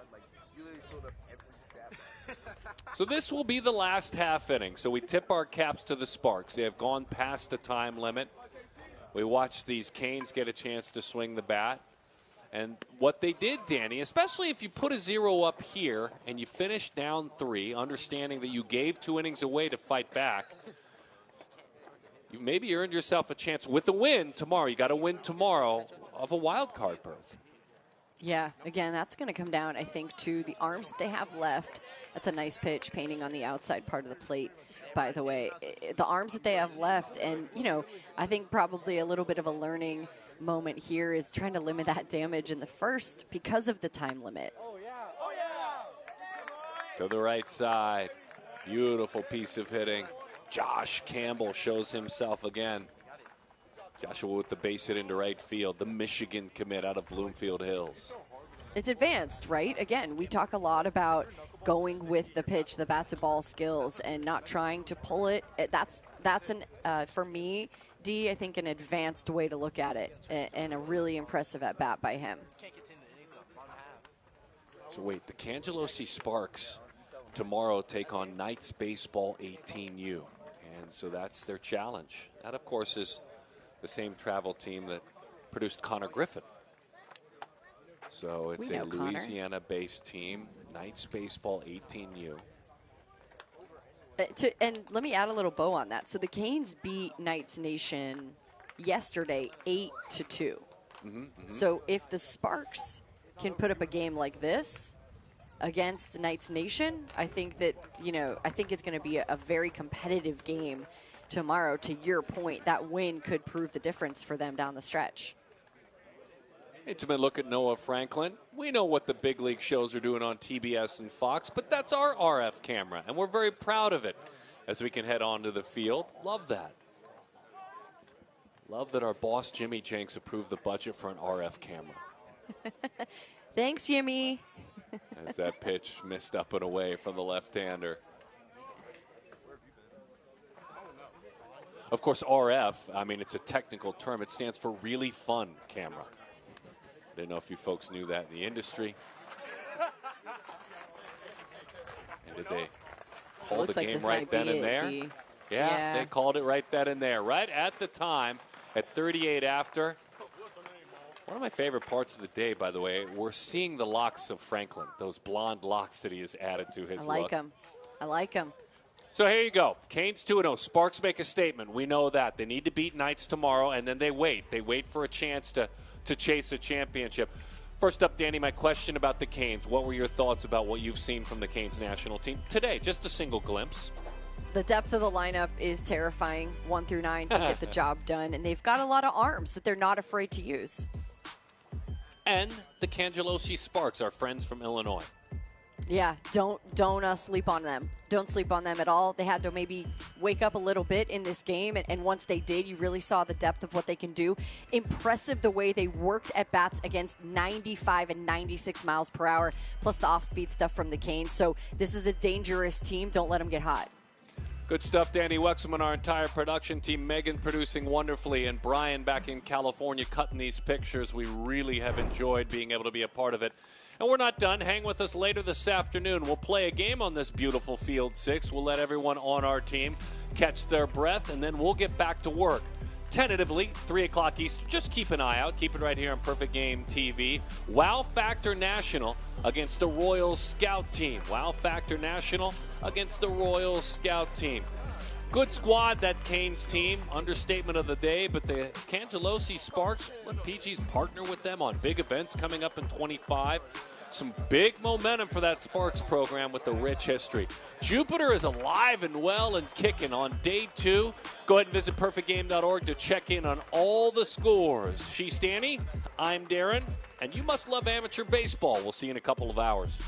So this will be the last half inning. So we tip our caps to the Sparks. They have gone past the time limit. We watched these Canes get a chance to swing the bat. And what they did, Danny, especially if you put a 0 up here and you finish down 3, understanding that you gave 2 innings away to fight back, you maybe earned yourself a chance with a win tomorrow. You got to win tomorrow of a wild card berth. Yeah, again, that's going to come down, I think, to the arms that they have left. That's a nice pitch, painting on the outside part of the plate, by the way. The arms that they have left, and, I think probably a little bit of a learning moment here is trying to limit that damage in the first because of the time limit. To the right side. Beautiful piece of hitting. Josh Campbell shows himself again. Joshua with the base hit into right field. The Michigan commit out of Bloomfield Hills. It's advanced, right? Again, we talk a lot about going with the pitch, the bat-to-ball skills, and not trying to pull it. That's for me, D, I think an advanced way to look at it, and a really impressive at-bat by him. So wait, the Cangelosi Sparks tomorrow take on Knights Baseball 18U. And so that's their challenge. That, of course, is the same travel team that produced Connor Griffin. So it's a Louisiana-based team, Knights Baseball 18U. And let me add a little bow on that. So the Canes beat Knights Nation yesterday 8-2. So if the Sparks can put up a game like this against Knights Nation, I think that, I think it's going to be a very competitive game tomorrow. To your point, that win could prove the difference for them down the stretch. Intimate look at Noah Franklin. We know what the big league shows are doing on TBS and Fox, but that's our RF camera, and we're very proud of it as we can head on to the field. Love that. Love that our boss, Jimmy Jenks, approved the budget for an RF camera. Thanks, Jimmy. As that pitch missed up and away from the left-hander. Of course, RF, I mean, it's a technical term. It stands for really fun camera. I didn't know if you folks knew that in the industry. And did they call the game right then and there? Yeah, they called it right then and there. Right at the time, at 38 after. One of my favorite parts of the day, by the way, we're seeing the locks of Franklin, those blonde locks that he has added to his I like look. him. I like him. So here you go. Canes 2-0. Sparks make a statement. We know that. They need to beat Knights tomorrow, and then they wait. They wait for a chance to chase a championship. First up, Danny, my question about the Canes. What were your thoughts about what you've seen from the Canes national team today? Just a single glimpse. The depth of the lineup is terrifying, 1 through 9, to get the job done. And they've got a lot of arms that they're not afraid to use. And the Cangelosi Sparks, our friends from Illinois. Yeah, don't sleep on them. Don't sleep on them at all. They had to maybe wake up a little bit in this game, and once they did, you really saw the depth of what they can do. Impressive the way they worked at bats against 95 and 96 miles per hour, plus the off-speed stuff from the Canes. So this is a dangerous team. Don't let them get hot. Good stuff, Danny Wexelman, our entire production team. Megan producing wonderfully, and Brian back in California cutting these pictures. We really have enjoyed being able to be a part of it. And we're not done. Hang with us later this afternoon. We'll play a game on this beautiful Field 6. We'll let everyone on our team catch their breath, and then we'll get back to work. Tentatively, 3 o'clock Eastern. Just keep an eye out. Keep it right here on Perfect Game TV. Wow Factor National against the Royal Scout team. Wow Factor National against the Royal Scout team. Good squad, that Canes team. Understatement of the day, but the Cangelosi Sparks, let PG's partner with them on big events coming up in 25. Some big momentum for that Sparks program with the rich history. Jupiter is alive and well and kicking on day 2. Go ahead and visit perfectgame.org to check in on all the scores. She's Danny, I'm Darren, and you must love amateur baseball. We'll see you in a couple of hours.